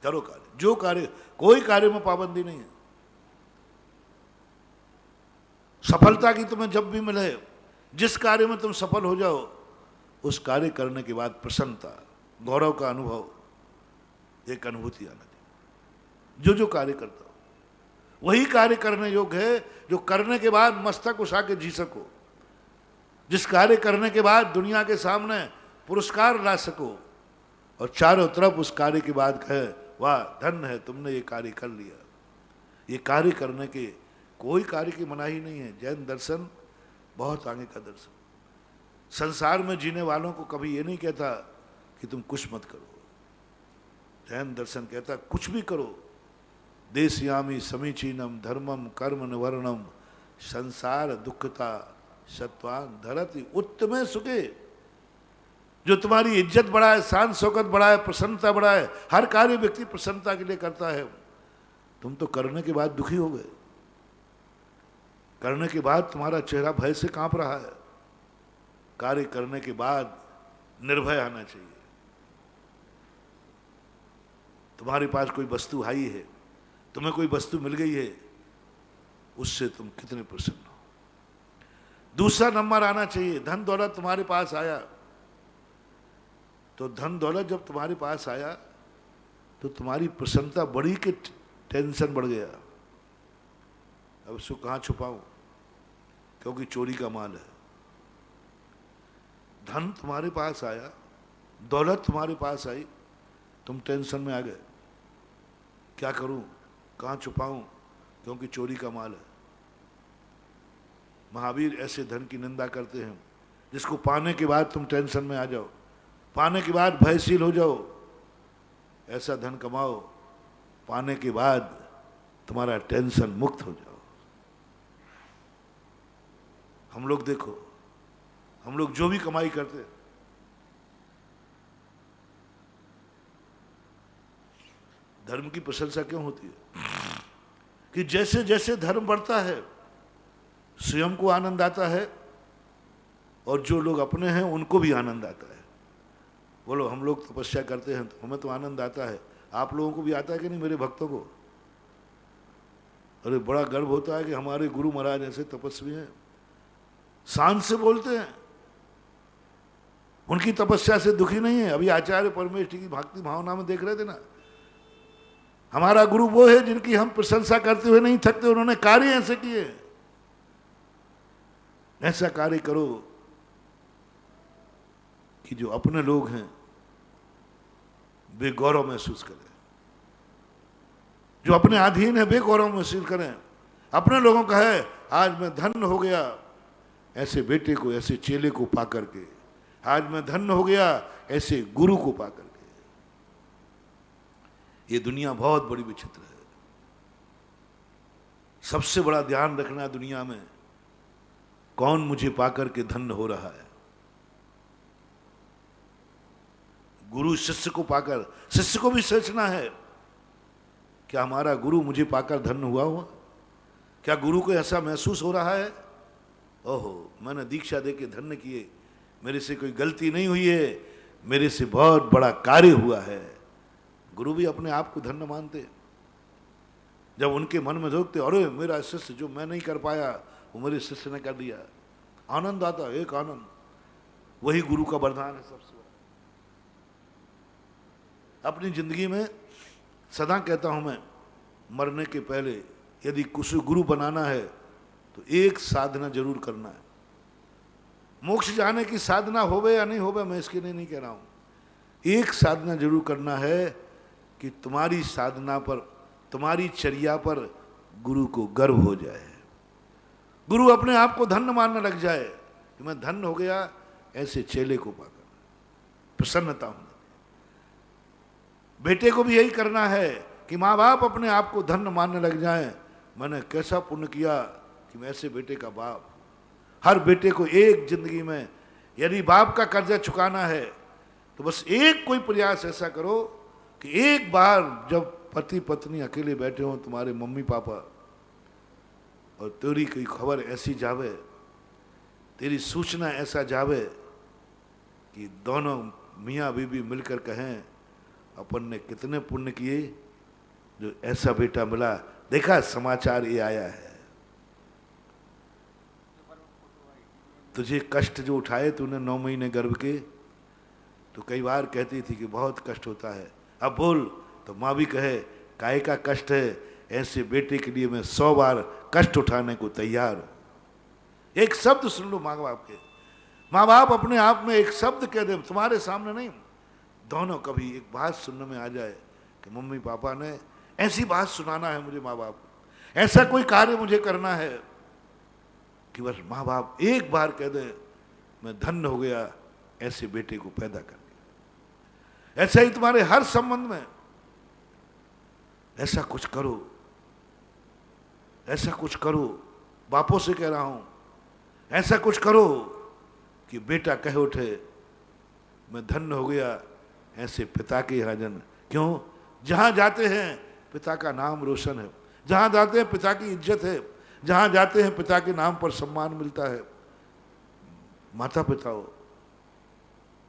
करो कार्य, जो कार्य, कोई कार्य में पाबंदी नहीं है। सफलता की तुम्हें जब भी मिले, जिस कार्य में तुम सफल हो जाओ, उस कार्य करने के बाद प्रसन्नता, गौरव का अनुभव, एक अनुभूति आना चाहिए। जो जो कार्य करता हो वही कार्य करने योग्य है जो करने के बाद मस्तक उठा के जी सको, जिस कार्य करने के बाद दुनिया के सामने पुरस्कार ला सको और चारों तरफ उस कार्य के बाद कहे वाह धन्य है तुमने ये कार्य कर लिया। ये कार्य करने के कोई कार्य की मनाही नहीं है। जैन दर्शन बहुत आगे का दर्शन, संसार में जीने वालों को कभी ये नहीं कहता कि तुम कुछ मत करो। जैन दर्शन कहता कुछ भी करो, देशयामी समीचीनम धर्मम कर्म निवर्णम संसार दुखता सत्वान धरती उत्तमे सुखे। जो तुम्हारी इज्जत बढ़ाए, शान शौकत बढ़ाए, प्रसन्नता बढ़ाए, हर कार्य व्यक्ति प्रसन्नता के लिए करता है। तुम तो करने के बाद दुखी हो गए, करने के बाद तुम्हारा चेहरा भय से कांप रहा है। कार्य करने के बाद निर्भय आना चाहिए। तुम्हारे पास कोई वस्तु आई है, तुम्हें कोई वस्तु मिल गई है, उससे तुम कितने प्रसन्न हो। दूसरा नंबर आना चाहिए, धन दौलत तुम्हारे पास आया तो धन दौलत जब तुम्हारे पास आया तो तुम्हारी प्रसन्नता बढ़ी कि टेंशन बढ़ गया। अब उसको कहाँ छुपाऊं, क्योंकि चोरी का माल है। धन तुम्हारे पास आया, दौलत तुम्हारे पास आई, तुम टेंशन में आ गए, क्या करूं, कहाँ छुपाऊं, क्योंकि चोरी का माल है। महावीर ऐसे धन की निंदा करते हैं जिसको पाने के बाद तुम टेंशन में आ जाओ, पाने के बाद भयशील हो जाओ। ऐसा धन कमाओ, पाने के बाद तुम्हारा टेंशन मुक्त हो जाओ। हम लोग देखो, हम लोग जो भी कमाई करते हैं, धर्म की प्रशंसा क्यों होती है कि जैसे जैसे धर्म बढ़ता है स्वयं को आनंद आता है और जो लोग अपने हैं उनको भी आनंद आता है। बोलो, हम लोग तपस्या करते हैं तो हमें तो आनंद आता है, आप लोगों को भी आता है कि नहीं, मेरे भक्तों को? अरे बड़ा गर्व होता है कि हमारे गुरु महाराज ऐसे तपस्वी हैं, शान से बोलते हैं, उनकी तपस्या से दुखी नहीं है। अभी आचार्य परमेश की भक्ति भावना में देख रहे थे ना, हमारा गुरु वो है जिनकी हम प्रशंसा करते हुए नहीं थकते, उन्होंने कार्य ऐसे किए। ऐसा कार्य करो कि जो अपने लोग हैं वे गौरव महसूस करें, जो अपने अधीन है वे गौरव महसूस करें। अपने लोगों का है आज मैं धन्य हो गया ऐसे बेटे को, ऐसे चेले को पा करके, आज मैं धन्य हो गया ऐसे गुरु को पा करके। ये दुनिया बहुत बड़ी विचित्र है। सबसे बड़ा ध्यान रखना दुनिया में, कौन मुझे पाकर के धन्य हो रहा है। गुरु शिष्य को पाकर, शिष्य को भी सोचना है क्या हमारा गुरु मुझे पाकर धन्य हुआ? क्या गुरु को ऐसा महसूस हो रहा है, ओहो मैंने दीक्षा देके धन्य किए, मेरे से कोई गलती नहीं हुई है, मेरे से बहुत बड़ा कार्य हुआ है। गुरु भी अपने आप को धन्य मानते। जब उनके मन में देखते अरे मेरा शिष्य जो मैं नहीं कर पाया वो मेरे शिष्य ने कर दिया, आनंद आता, एक आनंद। वही गुरु का वरदान है सबसे बड़ा। अपनी जिंदगी में सदा कहता हूं मैं, मरने के पहले यदि कुछ गुरु बनाना है तो एक साधना जरूर करना है। मोक्ष जाने की साधना होवे या नहीं होवे मैं इसके लिए नहीं कह रहा हूं, एक साधना जरूर करना है कि तुम्हारी साधना पर, तुम्हारी चर्या पर गुरु को गर्व हो जाए, गुरु अपने आप को धन्य मानने लग जाए कि मैं धन्य हो गया ऐसे चेले को पाकर, प्रसन्नता होना। बेटे को भी यही करना है कि माँ बाप अपने आप को धन्य मानने लग जाएं। मैंने कैसा पुण्य किया कि मैं ऐसे बेटे का बाप। हर बेटे को एक जिंदगी में यदि बाप का कर्जा चुकाना है तो बस एक कोई प्रयास ऐसा करो कि एक बार जब पति पत्नी अकेले बैठे हों, तुम्हारे मम्मी पापा, और तेरी कोई खबर ऐसी जावे, तेरी सूचना ऐसा जावे कि दोनों मियाँ बीबी मिलकर कहें अपन ने कितने पुण्य किए जो ऐसा बेटा मिला, देखा समाचार ये आया है। तुझे कष्ट जो उठाए तूने 9 महीने गर्भ के, तो कई बार कहती थी कि बहुत कष्ट होता है, अब बोल तो माँ भी कहे काहे का कष्ट है, ऐसे बेटे के लिए मैं 100 बार कष्ट उठाने को तैयार हूं। एक शब्द सुन लो माँ बाप के। माँ बाप अपने आप में एक शब्द कह दे, तुम्हारे सामने नहीं, दोनों कभी एक बात सुनने में आ जाए कि मम्मी पापा ने ऐसी बात सुनाना है मुझे, माँ बाप ऐसा कोई कार्य मुझे करना है कि बस माँ बाप एक बार कह दे मैं धन्य हो गया ऐसे बेटे को पैदा करके। ऐसा ही तुम्हारे हर संबंध में ऐसा कुछ करो, ऐसा कुछ करो, बापों से कह रहा हूं, ऐसा कुछ करो कि बेटा कह उठे मैं धन्य हो गया ऐसे पिता के यहाँ जन। क्यों? जहां जाते हैं पिता का नाम रोशन है, जहां जाते हैं पिता की इज्जत है, जहां जाते हैं पिता के नाम पर सम्मान मिलता है। माता पिता हो,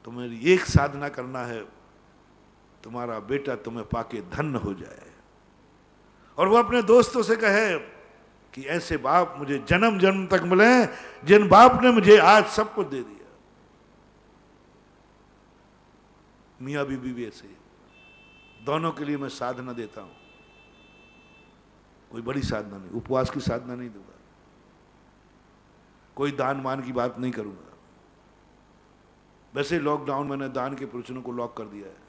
तुम्हें एक साधना करना है, तुम्हारा बेटा तुम्हें पाके धन्य हो जाए और वो अपने दोस्तों से कहे कि ऐसे बाप मुझे जन्म जन्म तक मिले जिन बाप ने मुझे आज सब कुछ दे दिया। मियाँ बीबी भी ऐसे ही, दोनों के लिए मैं साधना देता हूं, कोई बड़ी साधना नहीं, उपवास की साधना नहीं दूंगा, कोई दान मान की बात नहीं करूंगा। वैसे लॉकडाउन मैंने दान के प्रवचनों को लॉक कर दिया है,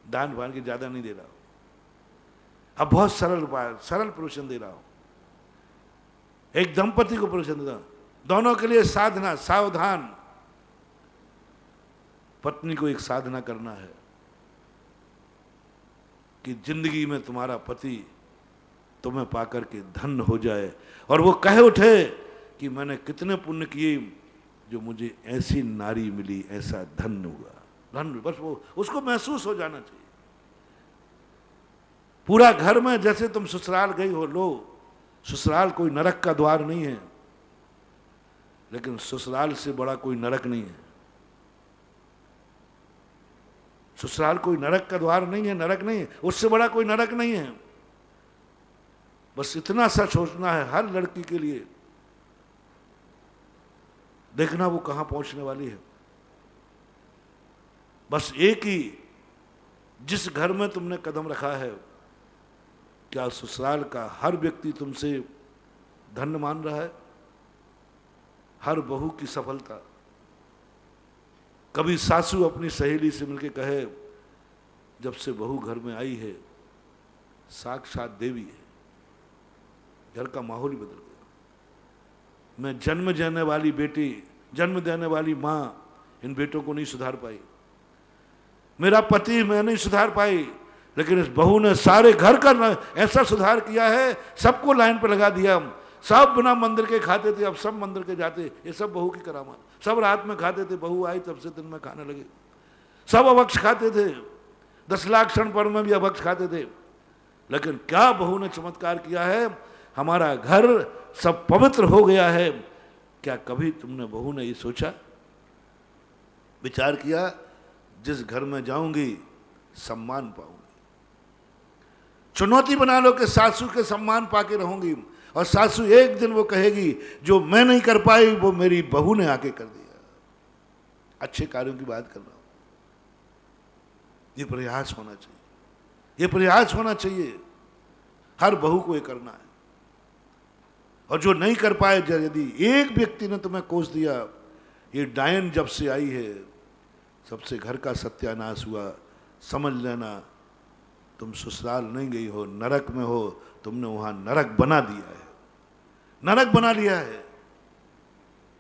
दान मान के ज्यादा नहीं दे रहा हूं, अब बहुत सरल उपाय, सरल प्रवचन दे रहा हूं। एक दंपति को प्रवचन देता हूं, दोनों के लिए साधना, सावधान। पत्नी को एक साधना करना है कि जिंदगी में तुम्हारा पति तुम्हें पाकर के धन्य हो जाए और वो कह उठे कि मैंने कितने पुण्य किए जो मुझे ऐसी नारी मिली, ऐसा धन्य हुआ, धन्य। बस वो उसको महसूस हो जाना चाहिए। पूरा घर में जैसे तुम ससुराल गई हो, लो ससुराल कोई नरक का द्वार नहीं है, लेकिन ससुराल से बड़ा कोई नरक नहीं है। ससुराल कोई नरक का द्वार नहीं है, नरक नहीं है, उससे बड़ा कोई नरक नहीं है। बस इतना सा सोचना है हर लड़की के लिए, देखना वो कहां पहुंचने वाली है। बस एक ही, जिस घर में तुमने कदम रखा है, क्या ससुराल का हर व्यक्ति तुमसे धन्य मान रहा है? हर बहू की सफलता, कभी सासू अपनी सहेली से मिलके कहे जब से बहू घर में आई है साक्षात देवी है, घर का माहौल ही बदल गया। मैं जन्म देने वाली बेटी, जन्म देने वाली मां इन बेटों को नहीं सुधार पाई, मेरा पति मैं नहीं सुधार पाई, लेकिन इस बहू ने सारे घर का ऐसा सुधार किया है, सबको लाइन पर लगा दिया। सब बिना मंदिर के खाते थे, अब सब मंदिर के जाते, ये सब बहू की करामात। सब रात में खाते थे, बहू आई तब से दिन में खाने लगे। सब अभक्ष खाते थे, 10 लाख क्षण पर्व में भी अभक्ष खाते थे, लेकिन क्या बहू ने चमत्कार किया है, हमारा घर सब पवित्र हो गया है। क्या कभी तुमने बहू ने ये सोचा, विचार किया, जिस घर में जाऊंगी सम्मान पाऊंगी? चुनौती बना लो कि सासू के सम्मान पाके रहूंगी, और सासू एक दिन वो कहेगी जो मैं नहीं कर पाई वो मेरी बहू ने आके कर दिया। अच्छे कार्यों की बात कर रहा हूं, ये प्रयास होना चाहिए, ये प्रयास होना चाहिए, हर बहू को ये करना है। और जो नहीं कर पाए, यदि एक व्यक्ति ने तुम्हें कोस दिया, ये डायन जब से आई है सबसे घर का सत्यानाश हुआ, समझ लेना तुम ससुराल नहीं गई हो, नरक में हो, तुमने वहां नरक बना दिया है, नरक बना लिया है।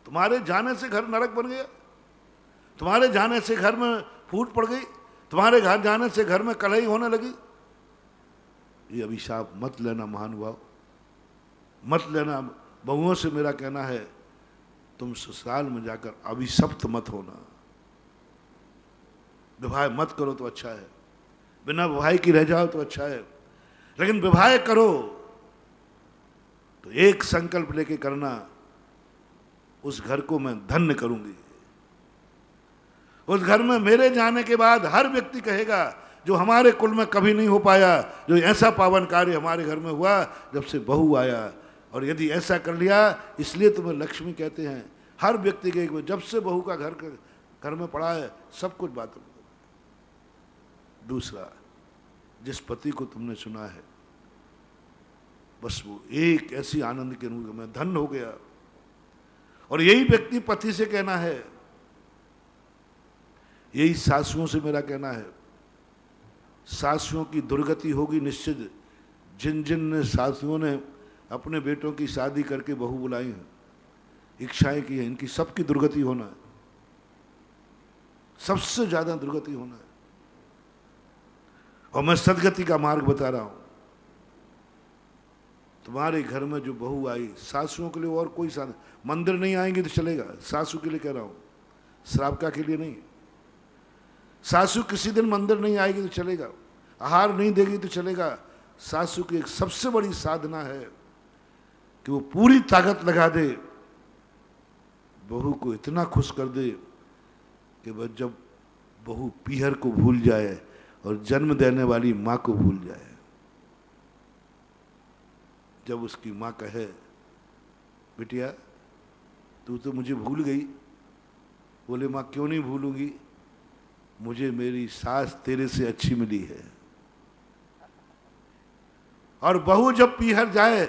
तुम्हारे जाने से घर नरक बन गया, तुम्हारे जाने से घर में फूट पड़ गई, तुम्हारे घर जाने से घर में कलही होने लगी। ये अभिशाप मत लेना महानुभाव, मत लेना। बहुओं से मेरा कहना है, तुम ससुराल में जाकर अभिशप्त मत होना। विवाह मत करो तो अच्छा है, बिना विवाह की रह जाओ तो अच्छा है, लेकिन विवाह करो तो एक संकल्प लेके करना, उस घर को मैं धन्य करूंगी। उस घर में मेरे जाने के बाद हर व्यक्ति कहेगा, जो हमारे कुल में कभी नहीं हो पाया, जो ऐसा पावन कार्य हमारे घर में हुआ जब से बहू आया। और यदि ऐसा कर लिया, इसलिए तुम्हें लक्ष्मी कहते हैं। हर व्यक्ति के जब से बहू का घर में पड़ा है, सब कुछ बात हो। दूसरा, जिस पति को तुमने चुना है, बस वो एक ऐसी आनंद के अनुभव में धन्य हो गया। और यही व्यक्ति पति से कहना है, यही सासुओं से मेरा कहना है, सासुओं की दुर्गति होगी निश्चित। जिन जिन ने सासुओं ने अपने बेटों की शादी करके बहू बुलाई हैं, इच्छाएं की है, इनकी सबकी दुर्गति होना है, सबसे ज्यादा दुर्गति होना है। और मैं सदगति का मार्ग बता रहा हूं। तुम्हारे घर में जो बहू आई, सासुओं के लिए और कोई साधन, मंदिर नहीं आएंगे तो चलेगा, सासू के लिए कह रहा हूं, श्रावका के लिए नहीं। सासू किसी दिन मंदिर नहीं आएगी तो चलेगा, आहार नहीं देगी तो चलेगा। सासू की एक सबसे बड़ी साधना है कि वो पूरी ताकत लगा दे, बहू को इतना खुश कर दे कि वह जब बहू पीहर को भूल जाए और जन्म देने वाली माँ को भूल जाए। जब उसकी माँ कहे, बिटिया तू तो मुझे भूल गई, बोले माँ क्यों नहीं भूलूंगी, मुझे मेरी सास तेरे से अच्छी मिली है। और बहू जब पीहर जाए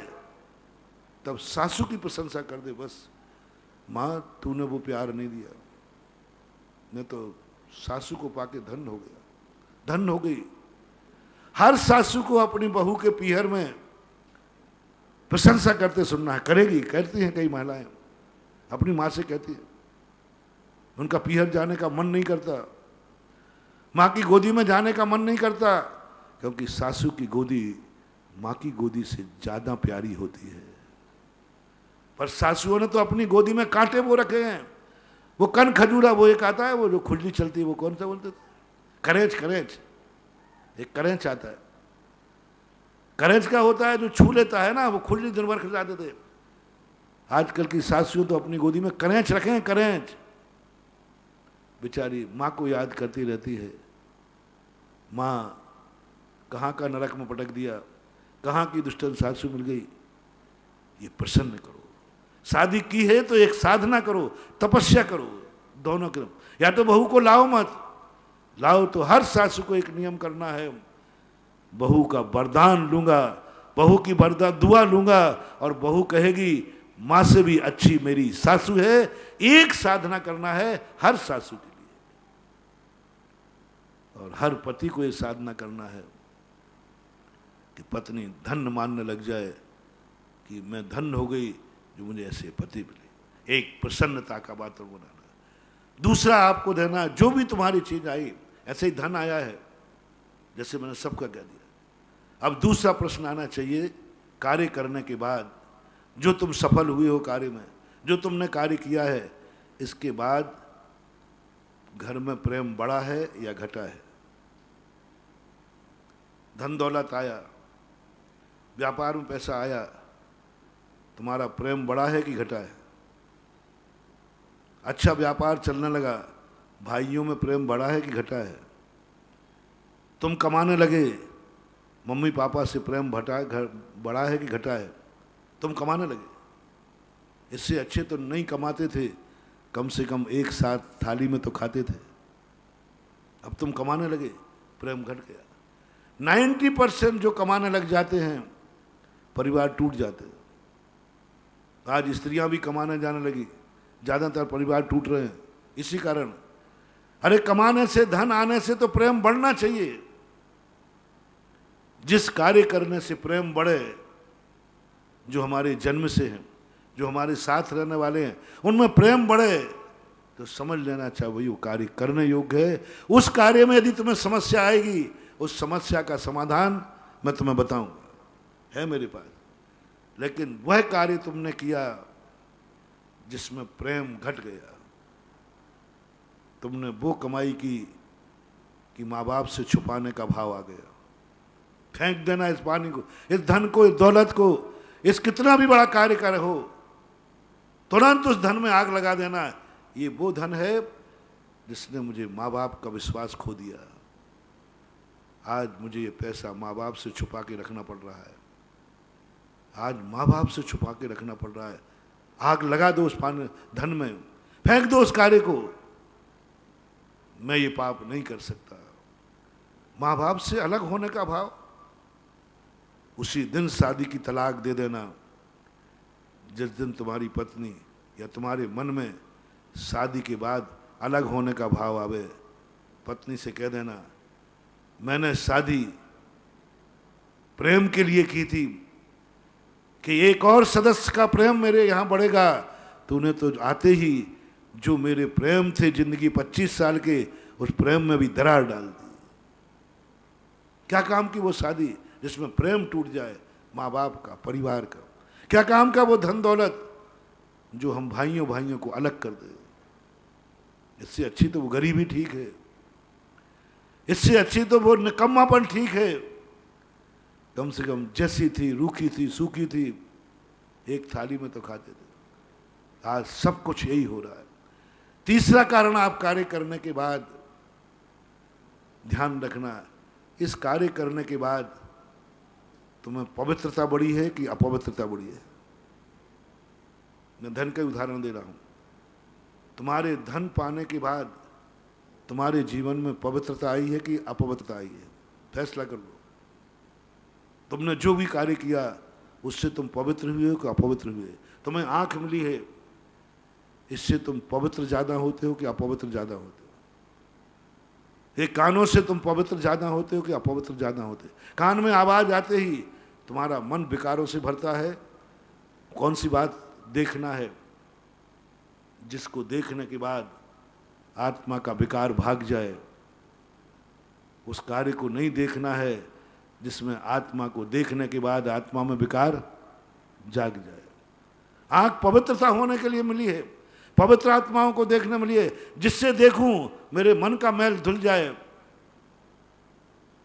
तब सासू की प्रशंसा कर दे, बस माँ तूने वो प्यार नहीं दिया, मैं तो सासू को पाके धन्य हो गया, धन्य हो गई। हर सासू को अपनी बहू के पीहर में प्रशंसा करते सुनना है। करेगी, कहती हैं कई महिलाएं, अपनी माँ से कहती है, उनका पीहर जाने का मन नहीं करता, माँ की गोदी में जाने का मन नहीं करता, क्योंकि सासू की गोदी माँ की गोदी से ज्यादा प्यारी होती है। पर सासुओं ने तो अपनी गोदी में कांटे वो रखे हैं, वो कन खजूरा, वो एक आता है वो जो खुजली चलती है, वो कौन सा बोलते थे, करेंच, करेंच, एक करेंच आता है, करेंच का होता है जो छू लेता है ना, वो खुजली दिन भर खिलाते थे। आजकल की सासुओं तो अपनी गोदी में करेंच रखे हैं, करेंच। बेचारी माँ को याद करती रहती है, माँ कहाँ का नरक में पटक दिया, कहाँ की दुष्टन सासू मिल गई। ये प्रसन्न करो, शादी की है तो एक साधना करो, तपस्या करो, दोनों के। या तो बहू को लाओ मत, लाओ तो हर सासू को एक नियम करना है, बहू का वरदान लूंगा, बहू की वरदान दुआ लूंगा, और बहू कहेगी माँ से भी अच्छी मेरी सासू है। एक साधना करना है हर सासू के लिए, और हर पति को ये साधना करना है कि पत्नी धन्य मानने लग जाए कि मैं धन्य हो गई जो मुझे ऐसे पति मिले। एक प्रसन्नता का वातावरण बनाना। दूसरा आपको देना, जो भी तुम्हारी चीज आई, ऐसे ही धन आया है, जैसे मैंने सबका कह दिया। अब दूसरा प्रश्न आना चाहिए, कार्य करने के बाद जो तुम सफल हुए हो कार्य में, जो तुमने कार्य किया है, इसके बाद घर में प्रेम बढ़ा है या घटा है? धन दौलत आया, व्यापार में पैसा आया, तुम्हारा प्रेम बढ़ा है कि घटा है? अच्छा व्यापार चलने लगा, भाइयों में प्रेम बढ़ा है कि घटा है? तुम कमाने लगे, मम्मी पापा से प्रेम बढ़ा है कि घटा है? तुम कमाने लगे, इससे अच्छे तो नहीं कमाते थे, कम से कम एक साथ थाली में तो खाते थे। अब तुम कमाने लगे, प्रेम घट गया। 90% जो कमाने लग जाते हैं परिवार टूट जाते हैं। आज स्त्रियां भी कमाने जाने लगी, ज़्यादातर परिवार टूट रहे हैं इसी कारण। अरे कमाने से, धन आने से तो प्रेम बढ़ना चाहिए। जिस कार्य करने से प्रेम बढ़े, जो हमारे जन्म से हैं, जो हमारे साथ रहने वाले हैं, उनमें प्रेम बढ़े, तो समझ लेना चाहिए वही वो कार्य करने योग्य है। उस कार्य में यदि तुम्हें समस्या आएगी, उस समस्या का समाधान मैं तुम्हें बताऊंगा, है मेरे पास। लेकिन वह कार्य तुमने किया जिसमें प्रेम घट गया, तुमने वो कमाई की कि माँ बाप से छुपाने का भाव आ गया। फेंक देना इस पानी को, इस धन को, इस दौलत को, इस कितना भी बड़ा कार्य कर हो, तुरंत उस धन में आग लगा देना। ये वो धन है जिसने मुझे माँ बाप का विश्वास खो दिया। आज मुझे ये पैसा माँ बाप से छुपा के रखना पड़ रहा है, आज माँ बाप से छुपा के रखना पड़ रहा है। आग लगा दो उस पानी धन में, फेंक दो उस कार्य को। मैं ये पाप नहीं कर सकता। माँ बाप से अलग होने का भाव, उसी दिन शादी की तलाक दे देना। जिस दिन तुम्हारी पत्नी या तुम्हारे मन में शादी के बाद अलग होने का भाव आवे, पत्नी से कह देना मैंने शादी प्रेम के लिए की थी कि एक और सदस्य का प्रेम मेरे यहाँ बढ़ेगा। तूने तो आते ही जो मेरे प्रेम थे जिंदगी 25 साल के, उस प्रेम में भी दरार डाल दी। क्या काम की वो शादी जिसमें प्रेम टूट जाए, माँ बाप का, परिवार का। क्या काम का वो धन दौलत जो हम भाइयों भाइयों को अलग कर दे। इससे अच्छी तो वो गरीबी ठीक है, इससे अच्छी तो वो निकम्मापन ठीक है। कम से कम जैसी थी, रूखी थी, सूखी थी, एक थाली में तो खाते थे। आज सब कुछ यही हो रहा है। तीसरा कारण आप कार्य करने के बाद ध्यान रखना, इस कार्य करने के बाद तुम्हें पवित्रता बढ़ी है कि अपवित्रता बढ़ी है। मैं धन का उदाहरण दे रहा हूं। तुम्हारे धन पाने के बाद तुम्हारे जीवन में पवित्रता आई है कि अपवित्रता आई है? फैसला कर लो। तुमने जो भी कार्य किया उससे तुम पवित्र हुए हो कि अपवित्र हुए? तुम्हें आंख मिली है, इससे तुम पवित्र ज्यादा होते हो कि अपवित्र ज्यादा होते हो? ये कानों से तुम पवित्र ज्यादा होते हो कि अपवित्र ज्यादा होते हो? कान में आवाज आते ही तुम्हारा मन विकारों से भरता है। कौन सी बात देखना है जिसको देखने के बाद आत्मा का विकार भाग जाए? उस कार्य को नहीं देखना है जिसमें आत्मा को देखने के बाद आत्मा में विकार जाग जाए। आंख पवित्रता होने के लिए मिली है, पवित्र आत्माओं को देखने मिली है। जिससे देखूं मेरे मन का मैल धुल जाए,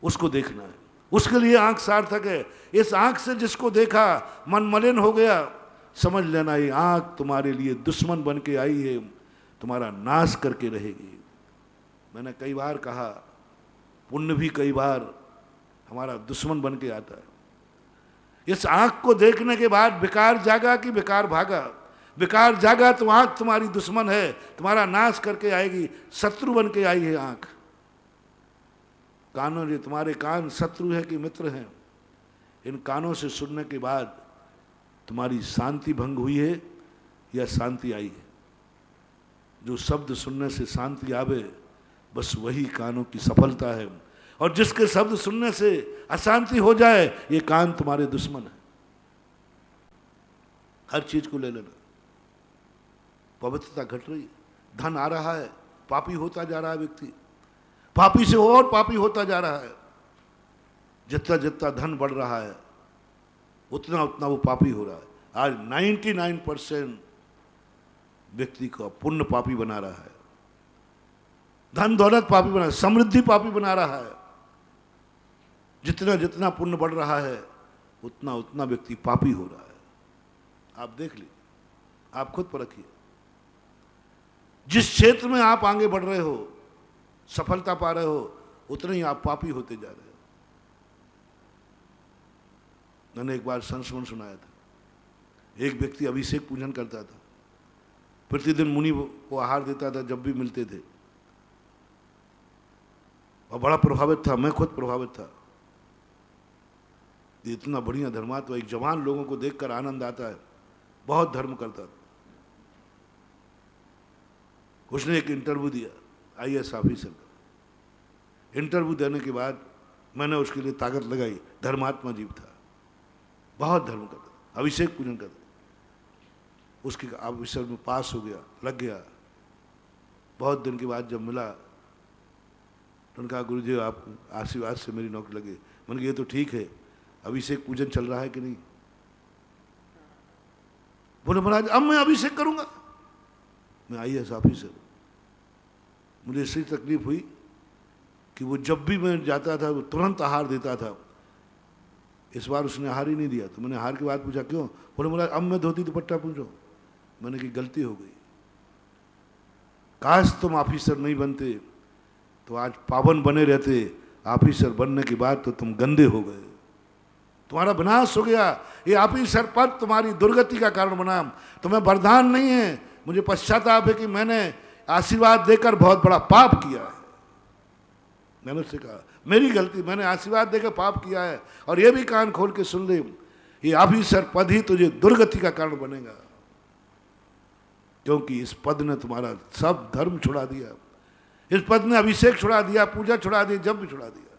उसको देखना है। उसके लिए आंख सार्थक है। इस आंख से जिसको देखा मन मलिन हो गया, समझ लेना ये आंख तुम्हारे लिए दुश्मन बन के आई है, तुम्हारा नाश करके रहेगी। मैंने कई बार कहा, पुण्य भी कई बार हमारा दुश्मन बन के आता है। इस आंख को देखने के बाद विकार जागा कि विकार भागा? विकार जागा तो आंख तुम्हारी दुश्मन है, तुम्हारा नाश करके आएगी, शत्रु बन के आई है आंख। कानों, ये तुम्हारे कान शत्रु है कि मित्र हैं? इन कानों से सुनने के बाद तुम्हारी शांति भंग हुई है या शांति आई है? जो शब्द सुनने से शांति आवे, बस वही कानों की सफलता है। और जिसके शब्द सुनने से अशांति हो जाए, ये कान तुम्हारे दुश्मन है। हर चीज को ले लेना। पवित्रता घट रही है, धन आ रहा है, पापी होता जा रहा है व्यक्ति, पापी से और पापी होता जा रहा है। जितना जितना धन बढ़ रहा है उतना उतना वो पापी हो रहा है। आज 99% व्यक्ति को पुण्य पापी बना रहा है, धन दौलत पापी बना, समृद्धि पापी बना रहा है। जितना जितना पुण्य बढ़ रहा है उतना उतना व्यक्ति पापी हो रहा है। आप देख लीजिए, आप खुद परखिए। जिस क्षेत्र में आप आगे बढ़ रहे हो, सफलता पा रहे हो, उतने ही आप पापी होते जा रहे हो। मैंने एक बार संस्मरण सुनाया था। एक व्यक्ति अभिषेक पूजन करता था, प्रतिदिन मुनि को आहार देता था जब भी मिलते थे, और बड़ा प्रभावित था। मैं खुद प्रभावित था। इतना बढ़िया धर्मात्मा, एक जवान लोगों को देखकर आनंद आता है, बहुत धर्म करता था। उसने एक इंटरव्यू दिया IAS ऑफिसर का। इंटरव्यू देने के बाद मैंने उसके लिए ताकत लगाई। धर्मात्मा जीव था, बहुत धर्म करता, अभिषेक पूजन करता। उसके ऑफिसर में पास हो गया, लग गया। बहुत दिन के बाद जब मिला तो उन्होंने कहा गुरु जी आप आशीर्वाद से मेरी नौकरी लगी। मैंने कहा ये तो ठीक है, अभिषेक पूजन चल रहा है कि नहीं? बोले महाराज अब मैं अभिषेक करूंगा, मैं IAS ऑफिसर। मुझे इससे तकलीफ हुई कि वो जब भी मैं जाता था वो तुरंत आहार देता था। इस बार उसने आहार ही नहीं दिया, तो मैंने आहार की बात पूछा क्यों? बोले महाराज अब मैं धोती दुपट्टा पूछो। मैंने की गलती हो गई, काश तुम ऑफिसर नहीं बनते तो आज पावन बने रहते, ऑफिसर बनने के बाद तो तुम गंदे हो गए, तुम्हारा विनाश हो गया। ये ऑफिसर पद तुम्हारी दुर्गति का कारण बना। तुम्हें वरदान नहीं है। मुझे पश्चाताप है कि मैंने आशीर्वाद देकर बहुत बड़ा पाप किया है। मैंने उससे कहा मेरी गलती, मैंने आशीर्वाद देकर पाप किया है। और ये भी कान खोल के सुन ले, ये ऑफिसर पद ही तुझे दुर्गति का कारण बनेगा, क्योंकि इस पद ने तुम्हारा सब धर्म छुड़ा दिया। इस पद ने अभिषेक छुड़ा दिया, पूजा छुड़ा दी, जब भी छुड़ा दिया।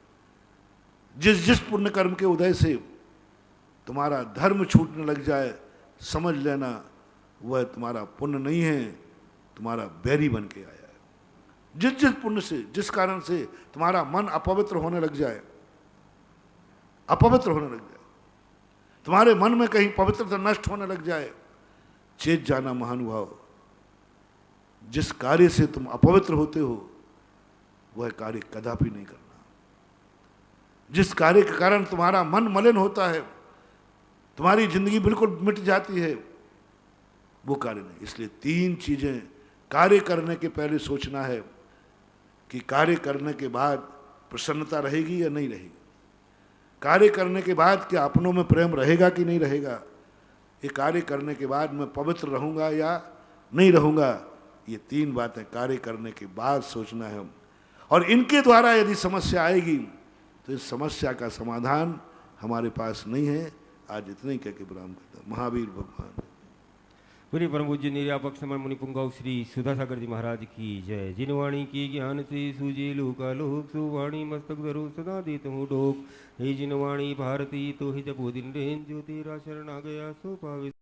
जिस जिस पुण्य कर्म के उदय से तुम्हारा धर्म छूटने लग जाए, समझ लेना वह तुम्हारा पुण्य नहीं है, तुम्हारा बैरी बन के आया है। जिस जिस पुण्य से, जिस कारण से तुम्हारा मन अपवित्र होने लग जाए, अपवित्र होने लग जाए, तुम्हारे मन में कहीं पवित्रता नष्ट होने लग जाए, चेत जाना महानुभाव, जिस कार्य से तुम अपवित्र होते हो वह कार्य कदापि नहीं करना। जिस कार्य के कारण तुम्हारा मन मलिन होता है, तुम्हारी जिंदगी बिल्कुल मिट जाती है, वो कार्य नहीं। इसलिए 3 चीजें कार्य करने के पहले सोचना है कि कार्य करने के बाद प्रसन्नता रहेगी या नहीं रहेगी, कार्य करने के बाद क्या अपनों में प्रेम रहेगा कि नहीं रहेगा, ये कार्य करने के बाद मैं पवित्र रहूंगा या नहीं रहूंगा। ये 3 बातें कार्य करने के बाद सोचना है। और इनके द्वारा यदि समस्या आएगी तो इस समस्या का समाधान हमारे पास नहीं है। आज इतने ही कह के विराम करता हूं। महावीर भगवान पूरी परम पूज्य निर्यापक समर मुनि पुंगव श्री सुधासागर जी महाराज की जय। जिनवाणी की ज्ञान से सूझे लोका लोक, सुवाणी मस्तक धरो सदा देत हूँ डोक। हे जिनवाणी भारती तो ही जबो दिन रेन, जो तेरा शरण आ गया सो पावे।